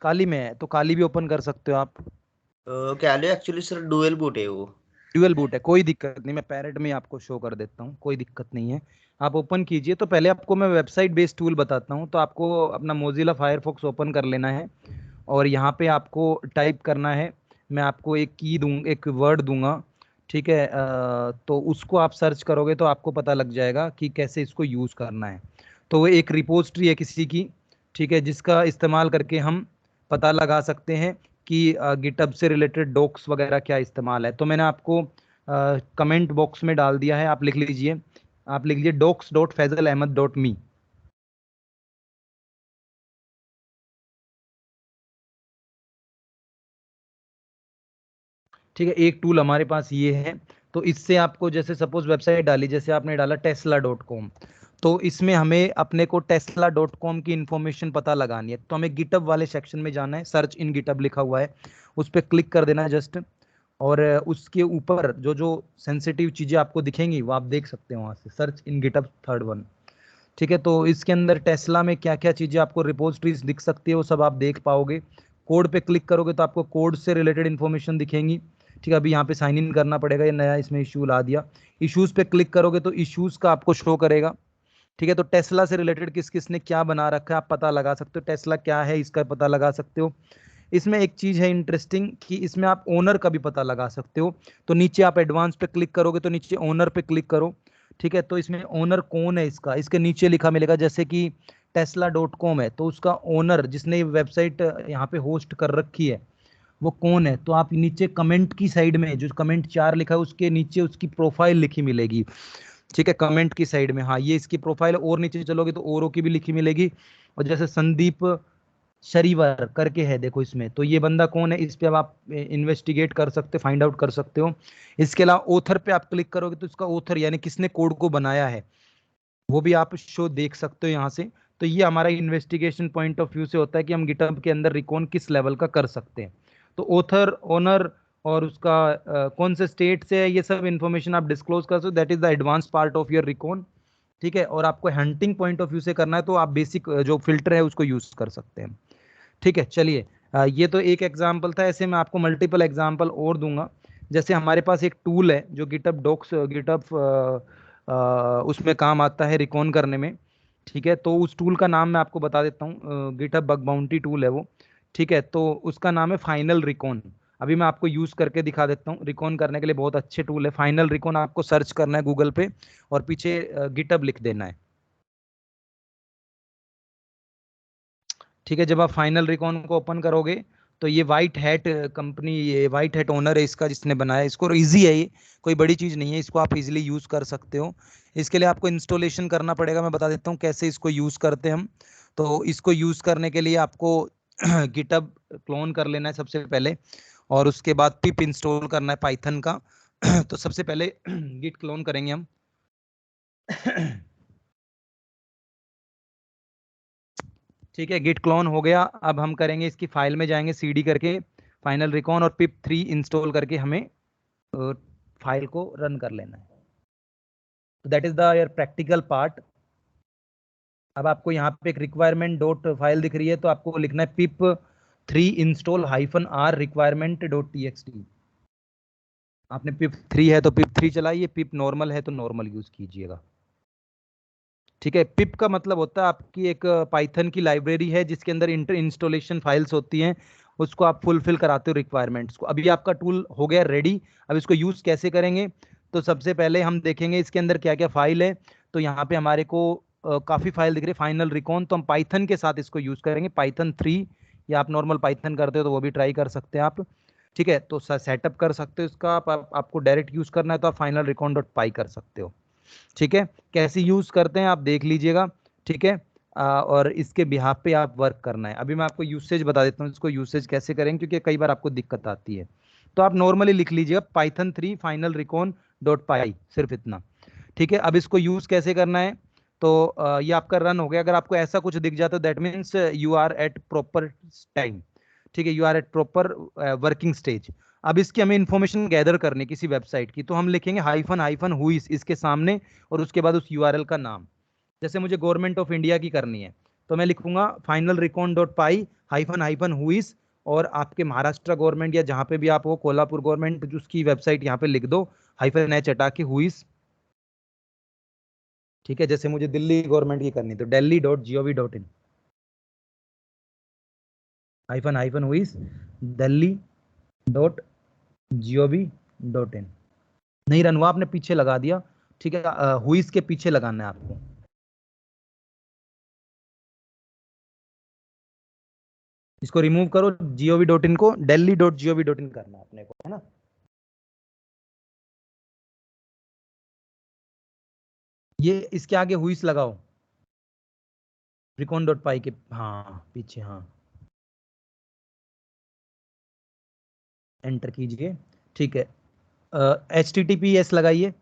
A: काली में है तो काली भी ओपन कर सकते हो आप।
B: क्या लो एक्चुअली सर, डुअल बूट है वो।
A: ड्यूअल बूट है, कोई दिक्कत नहीं, मैं पैरेट में आपको शो कर देता हूँ, कोई दिक्कत नहीं है। आप ओपन कीजिए, तो पहले आपको मैं वेबसाइट बेस्ड टूल बताता हूँ। तो आपको अपना मोजिला फायरफॉक्स ओपन कर लेना है, और यहाँ पे आपको टाइप करना है, मैं आपको एक की दूँ, एक वर्ड दूंगा, ठीक है, तो उसको आप सर्च करोगे तो आपको पता लग जाएगा कि कैसे इसको यूज़ करना है। तो वो एक रिपोजिटरी है किसी की, ठीक है, जिसका इस्तेमाल करके हम पता लगा सकते हैं कि गिटहब से रिलेटेड डॉक्स वगैरह क्या इस्तेमाल है। तो मैंने आपको कमेंट बॉक्स में डाल दिया है, आप लिख लीजिए, आप लिख लीजिए docs.faisalahmad.me। ठीक है, एक टूल हमारे पास ये है। तो इससे आपको, जैसे सपोज वेबसाइट डाली, जैसे आपने डाला tesla.com, तो इसमें हमें अपने को tesla.com की इंफॉर्मेशन पता लगानी है, तो हमें गिटअप वाले सेक्शन में जाना है, सर्च इन गिटअप लिखा हुआ है, उस पर क्लिक कर देना है जस्ट। और उसके ऊपर जो जो सेंसिटिव चीजें आपको दिखेंगी वो आप देख सकते हो वहां से, search in GitHub third one. ठीक है, तो इसके अंदर टेस्ला में क्या क्या चीजें आपको रिपोजिटरीज दिख सकती है वो सब आप देख पाओगे। कोड पे क्लिक करोगे तो आपको कोड से रिलेटेड इन्फॉर्मेशन दिखेंगी। ठीक है, अभी यहाँ पे साइन इन करना पड़ेगा, ये नया इसमें इशू ला दिया। इश्यूज पे क्लिक करोगे तो इश्यूज का आपको शो करेगा। ठीक है, तो टेस्ला से रिलेटेड किस किस ने क्या बना रखा है आप पता लगा सकते हो, टेस्ला क्या है इसका पता लगा सकते हो। इसमें एक चीज है इंटरेस्टिंग कि इसमें आप ओनर का भी पता लगा सकते हो। तो नीचे आप एडवांस पे क्लिक करोगे तो नीचे ओनर पे क्लिक करो। ठीक है, तो इसमें ओनर कौन है इसका, इसके नीचे लिखा मिलेगा, जैसे कि tesla.com है तो उसका ओनर जिसने वेबसाइट यहाँ पे होस्ट कर रखी है वो कौन है, तो आप नीचे कमेंट की साइड में जो कमेंट 4 लिखा है उसके नीचे उसकी प्रोफाइल लिखी मिलेगी। ठीक है, कमेंट की साइड में, हाँ ये इसकी प्रोफाइल, और नीचे चलोगे तो औरों की भी लिखी मिलेगी। और जैसे संदीप शरीवर करके है देखो इसमें, तो ये बंदा कौन है इस पे अब आप इन्वेस्टिगेट कर सकते हो, फाइंड आउट कर सकते हो। इसके अलावा ऑथर पे आप क्लिक करोगे तो इसका ऑथर यानी किसने कोड को बनाया है वो भी आप शो देख सकते हो यहाँ से। तो ये हमारा इन्वेस्टिगेशन पॉइंट ऑफ व्यू से होता है कि हम गिटहब के अंदर रिकॉन किस लेवल का कर सकते हैं। तो ऑथर, ओनर और उसका कौन से स्टेट से है ये सब इंफॉर्मेशन आप डिस्क्लोज कर सकते हो, that is the advance part of your recon. ठीक है, और आपको हंटिंग पॉइंट ऑफ व्यू से करना है तो आप बेसिक जो फिल्टर है उसको यूज कर सकते हैं। ठीक है, चलिए ये तो एक एग्जांपल था, ऐसे मैं आपको मल्टीपल एग्जांपल और दूंगा। जैसे हमारे पास एक टूल है जो गिटहब डॉक्स, गिटहब उसमें काम आता है रिकॉन करने में। ठीक है, तो उस टूल का नाम मैं आपको बता देता हूँ, गिटहब बग बाउंटी टूल है वो। ठीक है, तो उसका नाम है फाइनल रिकॉन। अभी मैं आपको यूज करके दिखा देता हूँ, रिकॉन करने के लिए बहुत अच्छे टूल है फाइनल रिकॉन। आपको सर्च करना है गूगल पे और पीछे गिटहब लिख देना है। ठीक है, जब आप फाइनल रिकॉन को ओपन करोगे तो ये वाइट हैट कंपनी, ये वाइट हैट ओनर है इसका जिसने बनाया, इसको इजी है ये, कोई बड़ी चीज़ नहीं है, इसको आप इजीली यूज़ कर सकते हो। इसके लिए आपको इंस्टॉलेशन करना पड़ेगा, मैं बता देता हूँ कैसे इसको यूज़ करते हैं हम। तो इसको यूज़ करने के लिए आपको गिटहब क्लोन कर लेना है सबसे पहले, और उसके बाद पिप इंस्टॉल करना है पाइथन का। तो सबसे पहले गिट क्लोन करेंगे हम। ठीक है, गिट क्लोन हो गया, अब हम करेंगे इसकी फाइल में जाएंगे सीडी करके, फाइनल रिकॉन और पिप 3 इंस्टॉल करके हमें फाइल को रन कर लेना है। तो that is the your practical part. अब आपको यहाँ पे एक रिक्वायरमेंट डॉट फाइल दिख रही है तो आपको लिखना है pip3 install -r requirement dot txt। आपने pip3 है तो pip3 चलाइए, पिप नॉर्मल है तो नॉर्मल यूज कीजिएगा। ठीक है, पिप का मतलब होता है आपकी एक पाइथन की लाइब्रेरी है जिसके अंदर इंटर इंस्टॉलेशन फाइल्स होती हैं, उसको आप फुलफिल कराते हो रिक्वायरमेंट्स को। अभी आपका टूल हो गया रेडी, अब इसको यूज कैसे करेंगे, तो सबसे पहले हम देखेंगे इसके अंदर क्या क्या फाइल है। तो यहाँ पे हमारे को काफी फाइल दिख रही है फाइनल रिकॉन, तो हम पाइथन के साथ इसको यूज करेंगे, पाइथन 3, या आप नॉर्मल पाइथन करते हो तो वो भी ट्राई कर सकते हैं आप। ठीक है, तो सेटअप कर सकते हो इसका आपको डायरेक्ट यूज करना है तो आप फाइनल रिकॉन डॉट पाई कर सकते हो। ठीक है, कैसे यूज करते हैं आप देख लीजिएगा। ठीक है, और इसके बिहाफ पे आप वर्क करना है। अभी मैं आपको यूसेज बता देता हूँ इसको यूसेज कैसे करेंगे, क्योंकि कई बार आपको दिक्कत आती है। तो आप नॉर्मली लिख लीजिएगा पाइथन 3 फाइनल रिकॉन डॉट पाई, सिर्फ इतना। ठीक है, अब इसको यूज कैसे करना है, तो ये आपका रन हो गया। अगर आपको ऐसा कुछ दिख जाता है that means you are at proper time. ठीक है, you are at proper working stage. अब इसकी हमें इंफॉर्मेशन गैदर करनी किसी वेबसाइट की, तो हम लिखेंगे हाइफन हाइफन हुईस इसके सामने, और उसके बाद उस यूआरएल का नाम। जैसे मुझे गवर्नमेंट ऑफ इंडिया की करनी है तो मैं लिखूंगा फाइनल रिकॉन डॉट पाई हाइफन हाइफन हुईस, और आपके महाराष्ट्र गवर्नमेंट या जहां पे भी आप हो, कोल्हापुर गवर्नमेंट उसकी वेबसाइट यहाँ पे लिख दो, हाइफन एच हटा के हुईस। ठीक है, जैसे मुझे दिल्ली गवर्नमेंट की करनी तो delhi.gov.in hyphen hyphen hues delhi.gov.in। नहीं रन हुआ, आपने पीछे लगा दिया। ठीक है, हुईस के पीछे लगाना है आपको। इसको रिमूव करो, gov.in को delhi.gov.in करना है अपने को, है ना। ये इसके आगे हुईस लगाओ, रिकॉन डॉट पाई के हाँ पीछे, हाँ एंटर कीजिए। ठीक है, HTTPS लगाइए।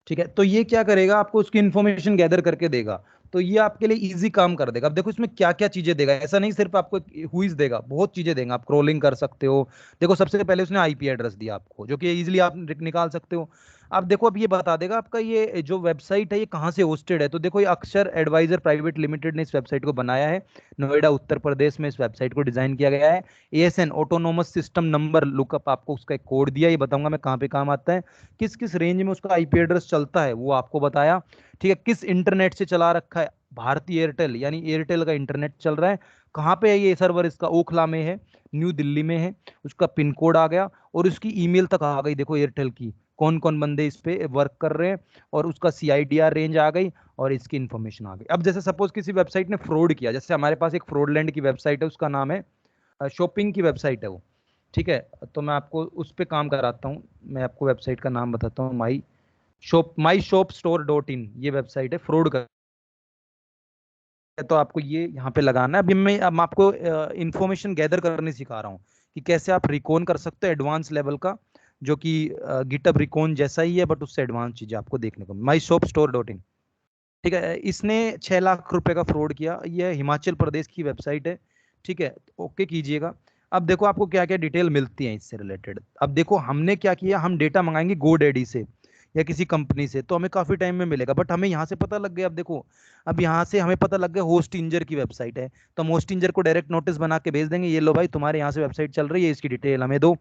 A: ठीक है, तो ये क्या करेगा, आपको उसकी इन्फॉर्मेशन गैदर करके देगा। तो ये आपके लिए इजी काम कर देगा। अब देखो इसमें क्या क्या चीजें देगा, ऐसा नहीं सिर्फ आपको हुईज देगा, बहुत चीजें देगा, आप क्रोलिंग कर सकते हो। देखो सबसे पहले उसने आईपी एड्रेस दिया आपको, जो कि इजीली आप निकाल सकते हो। अब देखो, अब ये बता देगा आपका ये जो वेबसाइट है ये कहाँ से होस्टेड है। तो देखो ये अक्षर एडवाइजर प्राइवेट लिमिटेड ने इस वेबसाइट को बनाया है, नोएडा उत्तर प्रदेश में इस वेबसाइट को डिजाइन किया गया है। ASN autonomous system number lookup, आपको उसका एक कोड दिया, ये बताऊंगा मैं कहाँ पे काम आता है। किस किस रेंज में उसका आईपी एड्रेस चलता है वो आपको बताया। ठीक है, किस इंटरनेट से चला रखा है, भारतीय एयरटेल यानी एयरटेल का इंटरनेट चल रहा है। कहाँ पे है ये सर्वर, इसका ओखला में है, न्यू दिल्ली में है। उसका पिन कोड आ गया और उसकी ईमेल तक आ गई, देखो एयरटेल की कौन कौन बंदे इस पे वर्क कर रहे हैं, और उसका सीआईडीआर रेंज आ गई, और इसकी इंफॉर्मेशन आ गई। अब जैसे सपोज किसी वेबसाइट ने फ्रॉड किया, जैसे हमारे पास एक फ्रॉडलैंड की वेबसाइट है, उसका नाम है शॉपिंग की वेबसाइट है वो। ठीक है, तो मैं आपको उस पे काम कराता हूँ। मैं आपको वेबसाइट का नाम बताता हूँ, माई शॉप स्टोर डॉट इन, ये वेबसाइट है, फ्रॉड का है। तो आपको ये यहाँ पे लगाना है। अभी मैं आपको इंफॉर्मेशन गैदर करने सिखा रहा हूँ कि कैसे आप रिकॉन कर सकते हो एडवांस लेवल का, जो कि गिटअप रिकॉन जैसा ही है, बट उससे एडवांस चीजें आपको देखने को। माई शॉप स्टोर डॉट इन, ठीक है। इसने 6 लाख रुपए का फ्रॉड किया, ये हिमाचल प्रदेश की वेबसाइट है। ठीक है, ओके कीजिएगा। अब देखो आपको क्या क्या डिटेल मिलती है इससे रिलेटेड। अब देखो हमने क्या किया, हम डेटा मंगाएंगे गोडैडी से या किसी कंपनी से, तो हमें काफी टाइम में मिलेगा, बट हमें यहाँ से पता लग गया। अब देखो, अब यहाँ से हमें पता लग गया होस्ट इंजर की वेबसाइट है, तो हम होस्ट इंजर को डायरेक्ट नोटिस बना के भेज देंगे, ये लो भाई तुम्हारे यहाँ से वेबसाइट चल रही है, इसकी डिटेल हमें दो।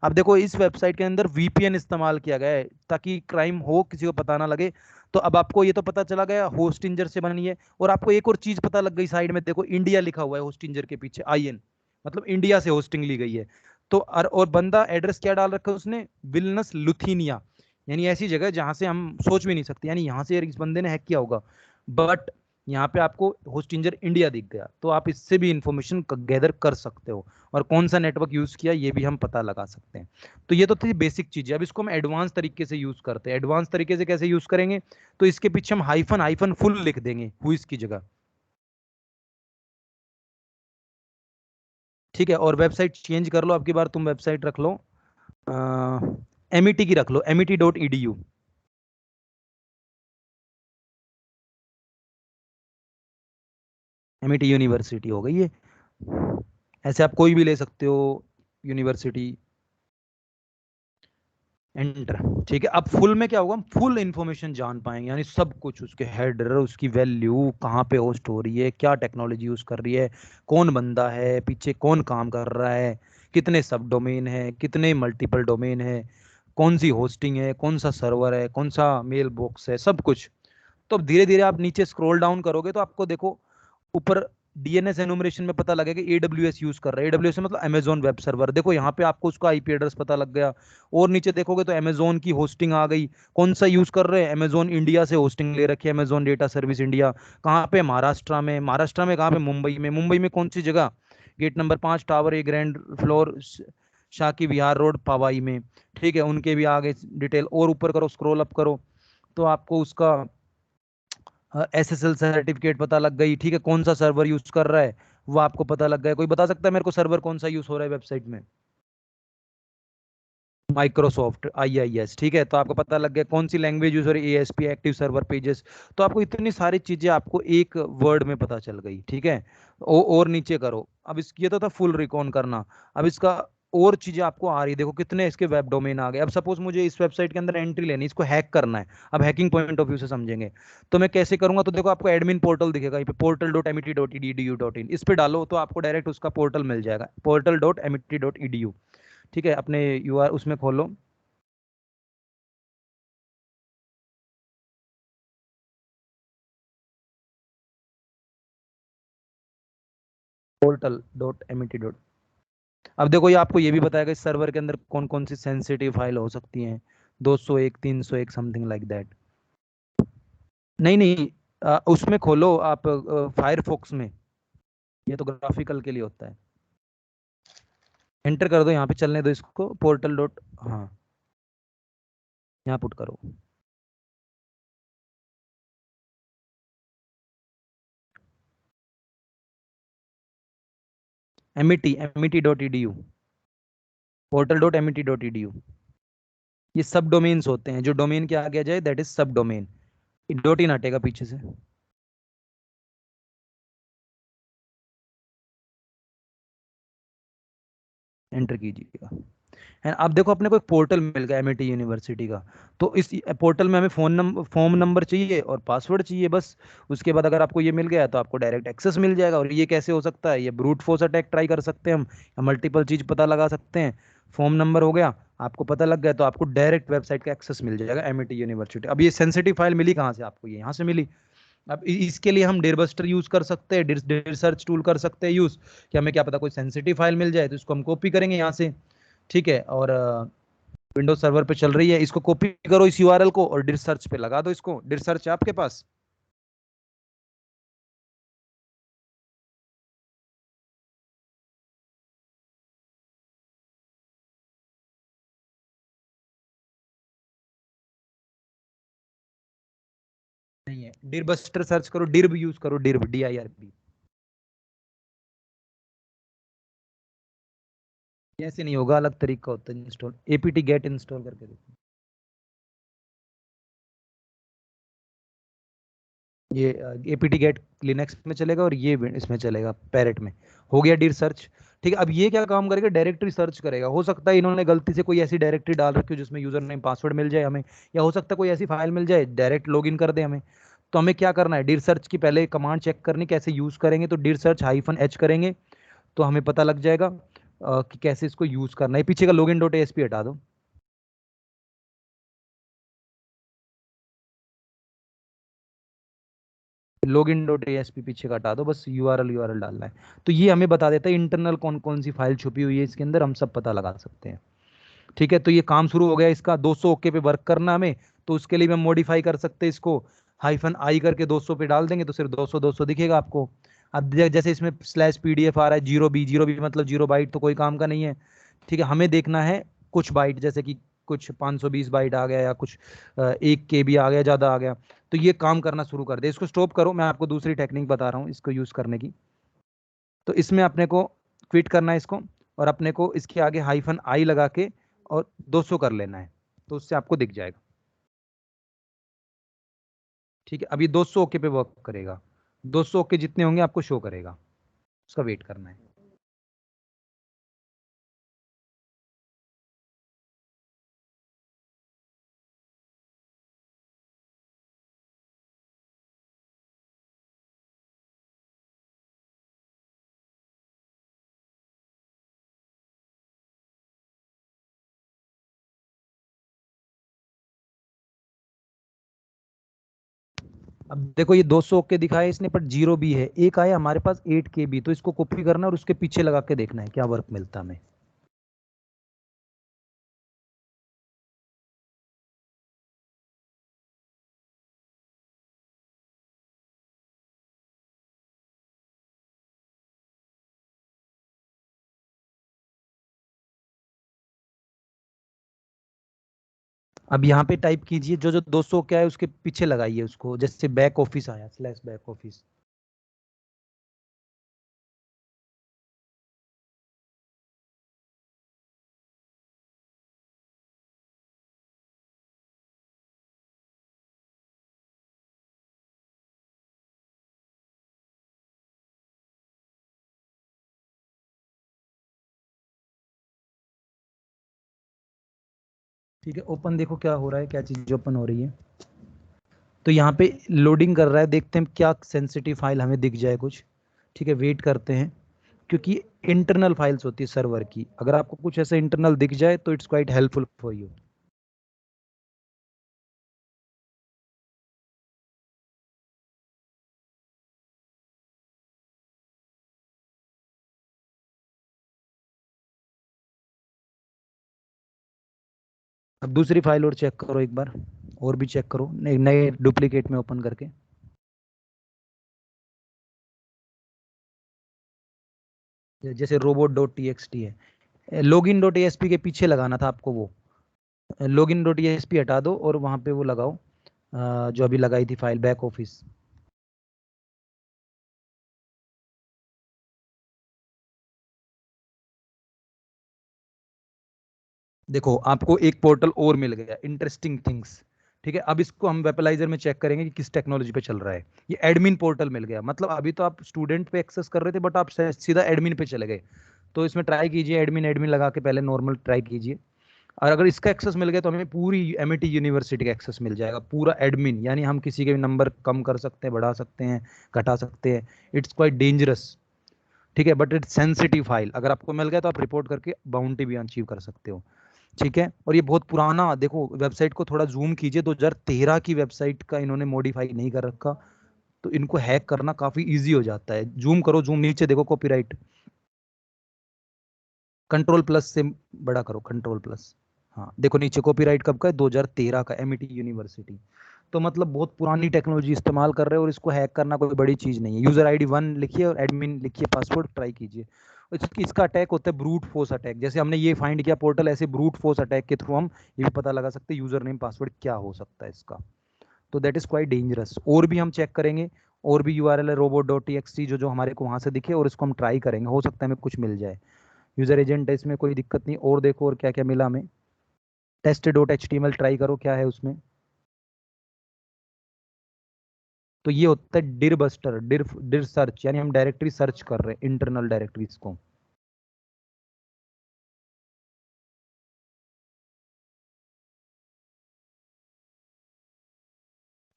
A: अब देखो इस वेबसाइट के अंदर वीपीएन इस्तेमाल किया गया है, ताकि क्राइम हो किसी को पता ना लगे। तो अब आपको ये तो पता चला गया होस्ट इंजर से बनी है, और आपको एक और चीज पता लग गई, साइड में देखो इंडिया लिखा हुआ है होस्ट इंजर के पीछे, आईएन, मतलब इंडिया से होस्टिंग ली गई है। तो और बंदा एड्रेस क्या डाल रखा है उसने, विलनस लुथीनिया, यानी ऐसी जगह जहां से हम सोच भी नहीं सकते, यानी यहाँ से इस बंदे ने हैक किया होगा। बट यहाँ पे आपको होस्ट इंजर इंडिया दिख गया, तो आप इससे भी इंफॉर्मेशन गैदर कर सकते हो, और कौन सा नेटवर्क यूज किया ये भी हम पता लगा सकते हैं। तो ये तो थी बेसिक चीजें। अब इसको हम एडवांस तरीके से यूज करते हैं। एडवांस तरीके से कैसे यूज करेंगे, तो इसके पीछे हम हाइफन हाइफन फुल लिख देंगे हुईज की जगह। ठीक है, और वेबसाइट चेंज कर लो, अब की बार तुम वेबसाइट रख लो एमईटी की, रख लो met.edu। एमईटी यूनिवर्सिटी हो गई ये। ऐसे आप कोई भी ले सकते हो यूनिवर्सिटी, एंटर। ठीक है, अब फुल में क्या होगा, हम फुल इंफॉर्मेशन जान पाएंगे, यानी सब कुछ, उसके हेडर, उसकी वैल्यू, कहाँ पे होस्ट हो रही है, क्या टेक्नोलॉजी यूज कर रही है, कौन बंदा है पीछे, कौन काम कर रहा है, कितने सब डोमेन है, कितने मल्टीपल डोमेन है, कौन सी होस्टिंग है, कौन सा सर्वर है, कौन सा मेल बॉक्स है, सब कुछ। तो अब धीरे धीरे आप नीचे स्क्रॉल डाउन करोगे तो आपको देखो ऊपर डीएनएस एनुमरेशन में पता लगेगा कि एडब्ल्यूएस यूज कर रहा है। एडब्ल्यूएस मतलब अमेजोन वेब सर्वर, देखो यहाँ पे आपको उसका आईपी एड्रेस पता लग गया। और नीचे देखोगे तो अमेजोन की होस्टिंग आ गई, कौन सा यूज कर रहे हैं, अमेजोन इंडिया से होस्टिंग ले रखी है, अमेजोन डेटा सर्विस इंडिया। कहाँ पे, महाराष्ट्र में। महाराष्ट्र में कहाँ पे, मुंबई में। मुंबई में कौन सी जगह, gate number 5 tower A grand floor, Saki Vihar road Powai में। ठीक है, उनके भी आगे डिटेल, और ऊपर करो स्क्रॉल अप करो तो आपको उसका एसएसएल सर्टिफिकेट पता लग गई। ठीक है, कौन सा सर्वर यूज कर रहा है वो आपको पता लग गया। कोई बता सकता है मेरे को सर्वर कौन सा यूज हो रहा है वेबसाइट में, माइक्रोसॉफ्ट आईआईएस। ठीक है, तो आपको पता लग गया कौन सी लैंग्वेज यूज हो रही है, एएसपी एक्टिव सर्वर पेजेस। तो आपको इतनी सारी चीजें आपको एक वर्ड में पता चल गई। ठीक है, और नीचे करो। अब इस ये तो था फुल रिकॉन करना। अब इसका और चीजें आपको आ रही है, देखो कितने इसके वेब डोमेन आ गए। अब सपोज मुझे इस वेबसाइट के अंदर एंट्री लेनी, इसको हैक करना है। अब हैकिंग पॉइंट ऑफ व्यू से समझेंगे तो मैं कैसे करूंगा, तो देखो आपको एडमिन पोर्टल दिखेगा ये पे, portal.met.edu.in, इस पे डालो तो आपको डायरेक्ट उसका पोर्टल मिल जाएगा, portal.met.edu। ठीक है, अपने यूआर उसमें खोलो, portal.met। अब देखो ये आपको ये भी बताएगा इस सर्वर के अंदर कौन कौन सी सेंसिटिव फाइल हो सकती हैं, 201 301 समथिंग लाइक दैट। नहीं नहीं, उसमें खोलो आप फायरफॉक्स में, ये तो ग्राफिकल के लिए होता है। एंटर कर दो यहाँ पे, चलने दो इसको, पोर्टल डॉट, हाँ यहाँ पुट करो, एमिटी, met.edu, portal.met.edu। ये सब डोमेन्स होते हैं, जो डोमेन के आगे आ जाए दैट इज सब डोमेन। डॉट इन हटेगा पीछे से, एंटर कीजिएगा। है अब देखो अपने को एक पोर्टल मिल गया एमआईटी यूनिवर्सिटी का। तो इस पोर्टल में हमें फॉर्म नंबर चाहिए और पासवर्ड चाहिए बस। उसके बाद अगर आपको ये मिल गया तो आपको डायरेक्ट एक्सेस मिल जाएगा। और ये कैसे हो सकता है, ये ब्रूट फोर्स अटैक ट्राई कर सकते हैं हम, या मल्टीपल चीज पता लगा सकते हैं। फॉर्म नंबर हो गया, आपको पता लग गया तो आपको डायरेक्ट वेबसाइट का एक्सेस मिल जाएगा एमआईटी यूनिवर्सिटी। अब ये सेंसिटिव फाइल मिली कहाँ से आपको, ये यहाँ से मिली। अब इसके लिए हम डेरबस्टर यूज कर सकते हैं, डेर सर्च टूल कर सकते हैं यूज, कि हमें क्या पता कोई सेंसिटिव फाइल मिल जाए तो इसको हम कॉपी करेंगे यहाँ से। ठीक है, और विंडोज सर्वर पे चल रही है, इसको कॉपी करो इस यूआरएल को और डिर सर्च पे लगा दो इसको। डिर सर्च है आपके पास? नहीं है, डिरबस्टर सर्च करो, डिर्ब यूज करो, डिर्ब DIRB। ऐसे नहीं होगा, अलग तरीका होता है इंस्टॉल, एपीटी गेट इंस्टॉल करके देखो। ये एपीटी गेट लिनक्स में चलेगा और ये इसमें चलेगा पैरेट में। हो गया डिर सर्च। ठीक है, अब ये क्या काम करेगा, डायरेक्टरी सर्च करेगा। हो सकता है इन्होंने गलती से कोई ऐसी डायरेक्टरी डाल रखी हो जिसमें यूजर नेम पासवर्ड मिल जाए हमें, या हो सकता है कोई ऐसी फाइल मिल जाए डायरेक्ट लॉगिन कर दे हमें। तो हमें क्या करना है, डिर सर्च की पहले कमांड चेक करनी कैसे यूज करेंगे। तो डिर सर्च -h करेंगे तो हमें पता लग जाएगा कि कैसे इसको यूज करना है। पीछे का लॉगिन डॉट एएसपी हटा दो। लॉगिन डॉट एएसपी पीछे का हटा दो, बस यूआरएल डालना है। तो ये हमें बता देता है इंटरनल कौन कौन सी फाइल छुपी हुई है इसके अंदर, हम सब पता लगा सकते हैं। ठीक है, तो ये काम शुरू हो गया इसका। 200 ओके पे वर्क करना हमें, तो उसके लिए हम मॉडिफाई कर सकते हैं इसको, -i करके 200 पे डाल देंगे तो सिर्फ 200 200 दिखेगा आपको। अब जैसे इसमें /pdf आ रहा है, 0b मतलब 0 बाइट, तो कोई काम का नहीं है। ठीक है, हमें देखना है कुछ बाइट, जैसे कि कुछ 520 बाइट आ गया, या कुछ 1 KB आ गया, ज़्यादा आ गया। तो ये काम करना शुरू कर दे। इसको स्टॉप करो, मैं आपको दूसरी टेक्निक बता रहा हूँ इसको यूज़ करने की। तो इसमें अपने को क्विट करना है इसको, और अपने को इसके आगे -i लगा के और 200 कर लेना है, तो उससे आपको दिख जाएगा। ठीक है, अब ये 200 ओके पे वर्क करेगा। 200 ओके जितने होंगे आपको शो करेगा, उसका वेट करना है। अब देखो ये 200 ओके दिखाया इसने, पर 0 भी है। एक आया हमारे पास 8 KB, तो इसको कॉपी करना और उसके पीछे लगा के देखना है क्या वर्क मिलता है हमें। अब यहाँ पे टाइप कीजिए, जो जो 200 क्या है उसके पीछे लगाइए उसको, जैसे बैक ऑफिस आया, /बैक ऑफिस। ठीक है, ओपन देखो क्या हो रहा है, क्या चीज़ ओपन हो रही है। तो यहाँ पे लोडिंग कर रहा है, देखते हैं क्या सेंसिटिव फाइल हमें दिख जाए कुछ। ठीक है, वेट करते हैं, क्योंकि इंटरनल फाइल्स होती है सर्वर की। अगर आपको कुछ ऐसा इंटरनल दिख जाए तो it's quite helpful for you. अब दूसरी फाइल और चेक करो एक बार, और भी चेक करो नए नए डुप्लीकेट में ओपन करके। जैसे robot.txt है, login.asp के पीछे लगाना था आपको वो। login.asp हटा दो और वहां पे वो लगाओ, जो अभी लगाई थी फाइल बैक ऑफिस। देखो आपको एक पोर्टल और मिल गया, इंटरेस्टिंग थिंग्स। ठीक है, अब इसको हम वेबलाइजर में चेक करेंगे कि किस टेक्नोलॉजी पे चल रहा है। ये एडमिन पोर्टल मिल गया, मतलब अभी तो आप स्टूडेंट पे एक्सेस कर रहे थे, बट आप सीधा एडमिन पे चले गए। तो इसमें ट्राई कीजिए, एडमिन एडमिन लगा के पहले नॉर्मल ट्राई कीजिए। और अगर इसका एक्सेस मिल गया तो हमें पूरी एमिटी यूनिवर्सिटी का एक्सेस मिल जाएगा, पूरा एडमिन, यानी हम किसी के भी नंबर कम कर सकते हैं, बढ़ा सकते हैं, घटा सकते हैं। It's quite dangerous. ठीक है, बट इट्स सेंसिटिव फाइल, अगर आपको मिल गया तो आप रिपोर्ट करके बाउंटी भी अचीव कर सकते हो। ठीक है, और ये बहुत पुराना, देखो वेबसाइट को थोड़ा जूम कीजिए, 2013 की वेबसाइट का इन्होंने मॉडिफाई नहीं कर रखा। तो इनको हैक करना काफी इजी हो जाता है। जूम करो, जूम नीचे देखो, कॉपीराइट, कंट्रोल प्लस से बड़ा करो, कंट्रोल प्लस। हाँ देखो नीचे कॉपीराइट कब का है, 2013 का, एमिटी यूनिवर्सिटी। तो मतलब बहुत पुरानी टेक्नोलॉजी इस्तेमाल कर रहे हो, और इसको हैक करना कोई बड़ी चीज नहीं है। यूजर आईडी 1 लिखिए और एडमिन लिखिए, पासवर्ड ट्राई कीजिए। इसका अटैक होता है ब्रूट फोर्स अटैक, जैसे हमने ये फाइंड किया पोर्टल, ऐसे ब्रूट फोर्स अटैक के थ्रू हम ये भी पता लगा सकते हैं यूजर नेम पासवर्ड क्या हो सकता है इसका। तो दैट इज क्वाइट डेंजरस। और भी हम चेक करेंगे, और भी यूआरएल है robot dot T x T, जो हमारे को वहां से दिखे, और इसको हम ट्राई करेंगे, हो सकता है हमें कुछ मिल जाए। यूजर एजेंट है, इसमें कोई दिक्कत नहीं। और देखो और क्या क्या मिला हमें। Test dot H T M L try करो, क्या है उसमें। तो ये होता है dir buster, dir dir search, यानी हम डायरेक्टरी सर्च कर रहे हैं, इंटरनल डायरेक्टरीज को।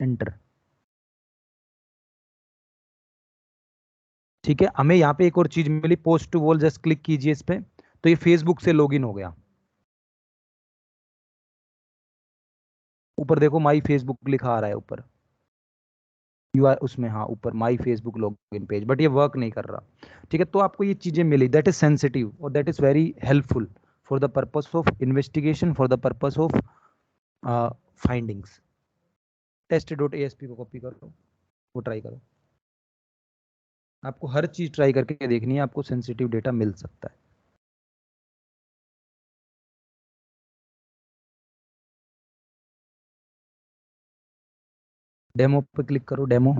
A: एंटर। ठीक है, हमें यहाँ पे एक और चीज मिली, post to wall, just click कीजिए इस पे। तो ये फेसबुक से लॉगिन हो गया। ऊपर देखो माई फेसबुक लिखा आ रहा है ऊपर। यू आर उसमें, हाँ ऊपर my Facebook login page, but ये वर्क नहीं कर रहा। ठीक है, तो आपको ये चीजें मिली, दैट इज सेंसिटिव और that is very helpful for the purpose of investigation, for the purpose of findings. Test dot A S P को कॉपी करो, वो ट्राई करो। आपको हर चीज ट्राई करके देखनी है, आपको सेंसिटिव डेटा मिल सकता है। डेमो पे क्लिक करो, डेमो।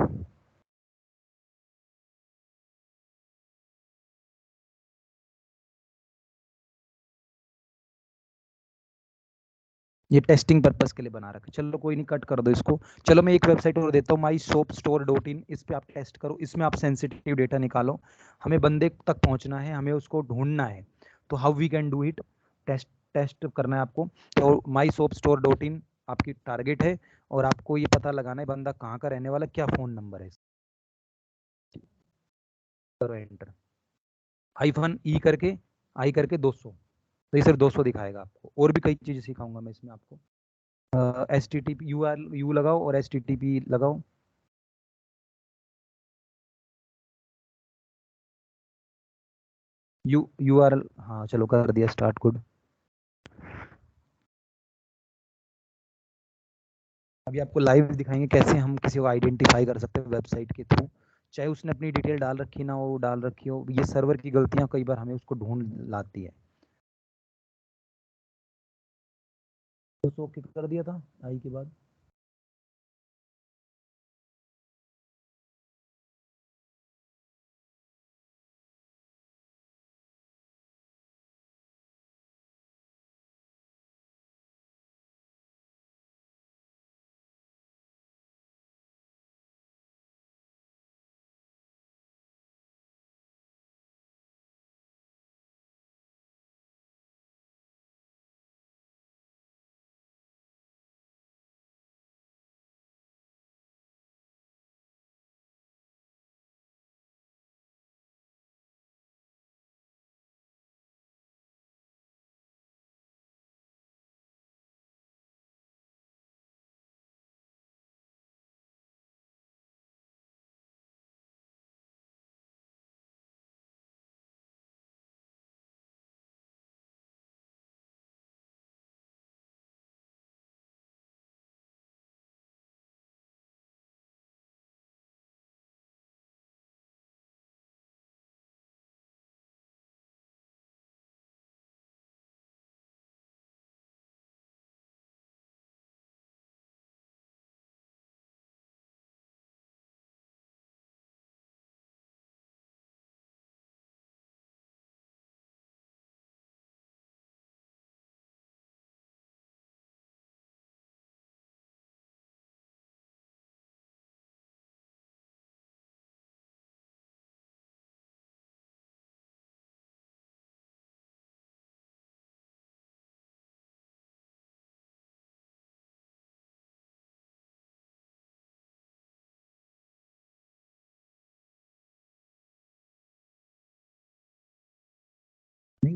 A: ये टेस्टिंग पर्पस के लिए बना रखा है, चलो कोई नहीं, कट कर दो इसको। चलो मैं एक वेबसाइट और देता हूँ, माई सोप स्टोर डॉट इन, इस पे आप टेस्ट करो, इसमें आप सेंसिटिव डेटा निकालो। हमें बंदे तक पहुंचना है, हमें उसको ढूंढना है। तो how we can do it, test test करना है आपको। तो my shop store dot in आपकी टारगेट है, और आपको ये पता लगाना है बंदा कहाँ का रहने वाला, क्या फोन नंबर है। करो एंटर, हाइफन ई करके, आई करके 200। तो ये सिर्फ 200 दिखाएगा आपको, और भी कई चीजें सिखाऊंगा मैं इसमें आपको। H T T P U R U लगाओ और एच टी टी पी लगाओ। यू आर एल, हाँ चलो कर दिया स्टार्ट, गुड। अभी आपको लाइव दिखाएंगे कैसे हम किसी को आइडेंटिफाई कर सकते हैं वेबसाइट के थ्रू, चाहे उसने अपनी डिटेल डाल रखी ना हो, डाल रखी हो, ये सर्वर की गलतियां कई बार हमें उसको ढूंढ लाती है। तो सो किक कर दिया था आई के बाद।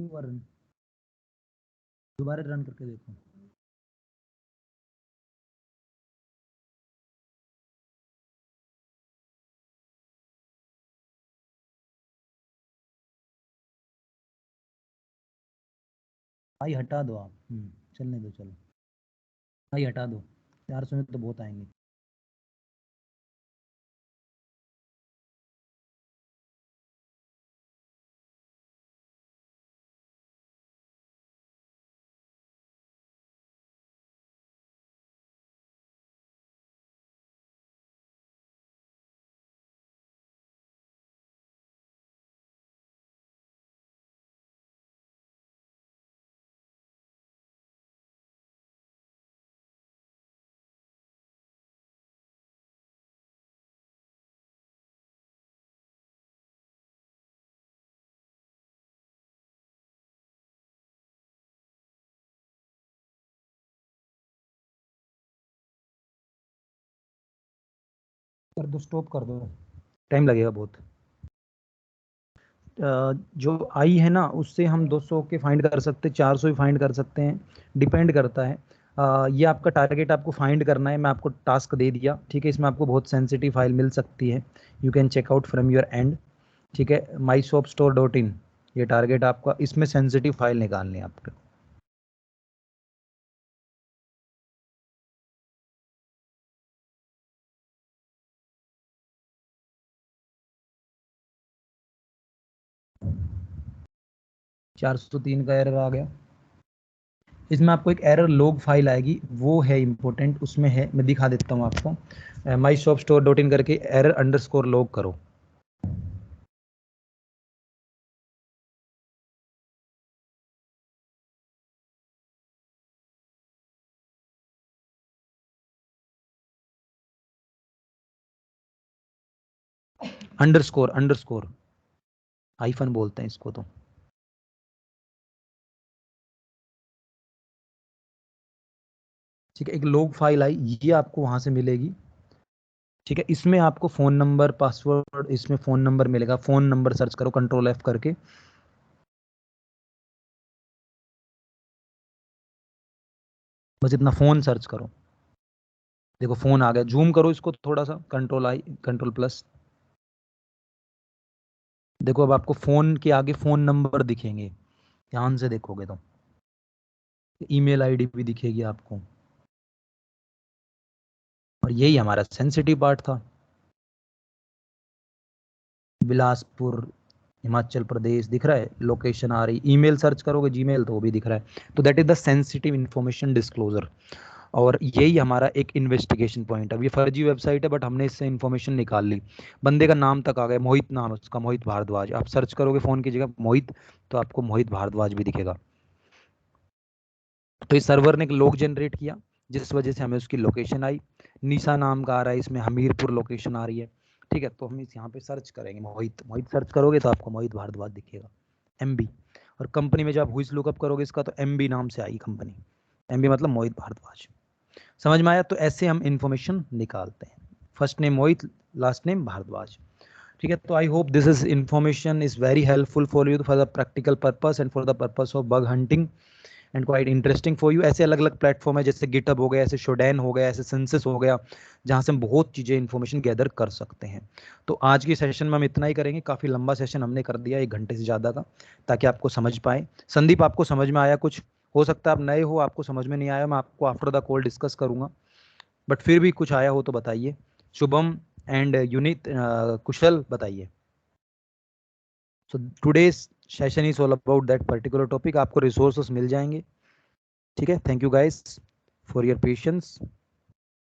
A: हुआ रन, दोबारा रन करके देखो। भाई हटा दो आप, चलने दो, चलो भाई हटा दो, 400 में तो बहुत आएंगे। कर दो, स्टॉप कर दो, टाइम लगेगा बहुत। जो आई है ना उससे हम 200 के फाइंड कर सकते हैं, 400 भी फाइंड कर सकते हैं, डिपेंड करता है। ये आपका टारगेट आपको फाइंड करना है, मैं आपको टास्क दे दिया, ठीक है। इसमें आपको बहुत सेंसिटिव फाइल मिल सकती है, you can check out from your end, ठीक है। myshopstore.in ये टारगेट आपका, इसमें सेंसिटिव फाइल निकालनी है आपको। चार सौ तीन का एरर आ गया। इसमें आपको एक एरर लॉग फाइल आएगी, वो है इंपॉर्टेंट, उसमें है, मैं दिखा देता हूँ आपको। myshopstore.in करके एरर अंडरस्कोर लॉग करो। अंडरस्कोर, अंडरस्कोर हाइफन बोलते हैं इसको तो। ठीक है, एक लॉग फाइल आई, ये आपको वहां से मिलेगी, ठीक है। इसमें आपको फोन नंबर, पासवर्ड, इसमें फोन नंबर मिलेगा, फोन नंबर सर्च करो कंट्रोल F करके। बस इतना फोन सर्च करो, देखो फोन आ गया। जूम करो इसको थोड़ा सा, कंट्रोल I, कंट्रोल प्लस। देखो अब आपको फोन के आगे फोन नंबर दिखेंगे, ध्यान से देखोगे तो ईमेल आईडी भी दिखेगी आपको। और यही हमारा सेंसिटिव पार्ट था। बिलासपुर, हिमाचल प्रदेश दिख रहा है, लोकेशन आ रही, ईमेल सर्च करोगे जीमेल तो वो भी दिख रहा है। तो that is the sensitive information disclosure. और यही हमारा एक इन्वेस्टिगेशन पॉइंट है। अब ये फर्जी वेबसाइट है बट हमने इससे इन्फॉर्मेशन निकाल ली। बंदे का नाम तक आ गया, मोहित नाम है उसका, मोहित भारद्वाज। आप सर्च करोगे फोन की जगह मोहित, तो आपको मोहित भारद्वाज भी दिखेगा। तो इस सर्वर ने एक लॉग जनरेट किया, जिस वजह से हमें उसकी लोकेशन आई। निशा नाम का आ रहा है, इसमें हमीरपुर लोकेशन आ रही है, ठीक है। तो हम इस यहाँ पे सर्च करेंगे मोहित, मोहित सर्च करोगे तो आपको मोहित भारद्वाज दिखेगा, MB। और कंपनी में जब आप हुइस लुकअप करोगे इसका, तो MB नाम से आएगी कंपनी, MB मतलब मोहित भारद्वाज। समझ में आया? तो ऐसे हम इंफॉर्मेशन निकालते हैं, फर्स्ट नेम मोहित, लास्ट नेम भारद्वाज, ठीक है। तो I hope this is information is very helpful for you for the practical purpose and for the purpose of bug hunting and quite interesting for you. ऐसे अलग अलग प्लेटफॉर्म है, जैसे गिटहब हो गया, ऐसे शोडैन हो गया, ऐसे सेंसस हो गया, जहाँ से हम बहुत चीज़ें इंफॉर्मेशन गैदर कर सकते हैं। तो आज की सेशन में हम इतना ही करेंगे, काफ़ी लंबा सेशन हमने कर दिया, 1 घंटे से ज़्यादा का, ताकि आपको समझ पाए। संदीप, आपको समझ में आया कुछ? हो सकता है आप नए हो, आपको समझ में नहीं आया, मैं आपको आफ्टर द कॉल डिस्कस करूंगा, बट फिर भी कुछ आया हो तो बताइए। शुभम एंड यूनित, कुशल बताइए। So today's session is all about that particular topic. आपको रिसोर्सेस मिल जाएंगे, ठीक है। Thank you guys for your patience.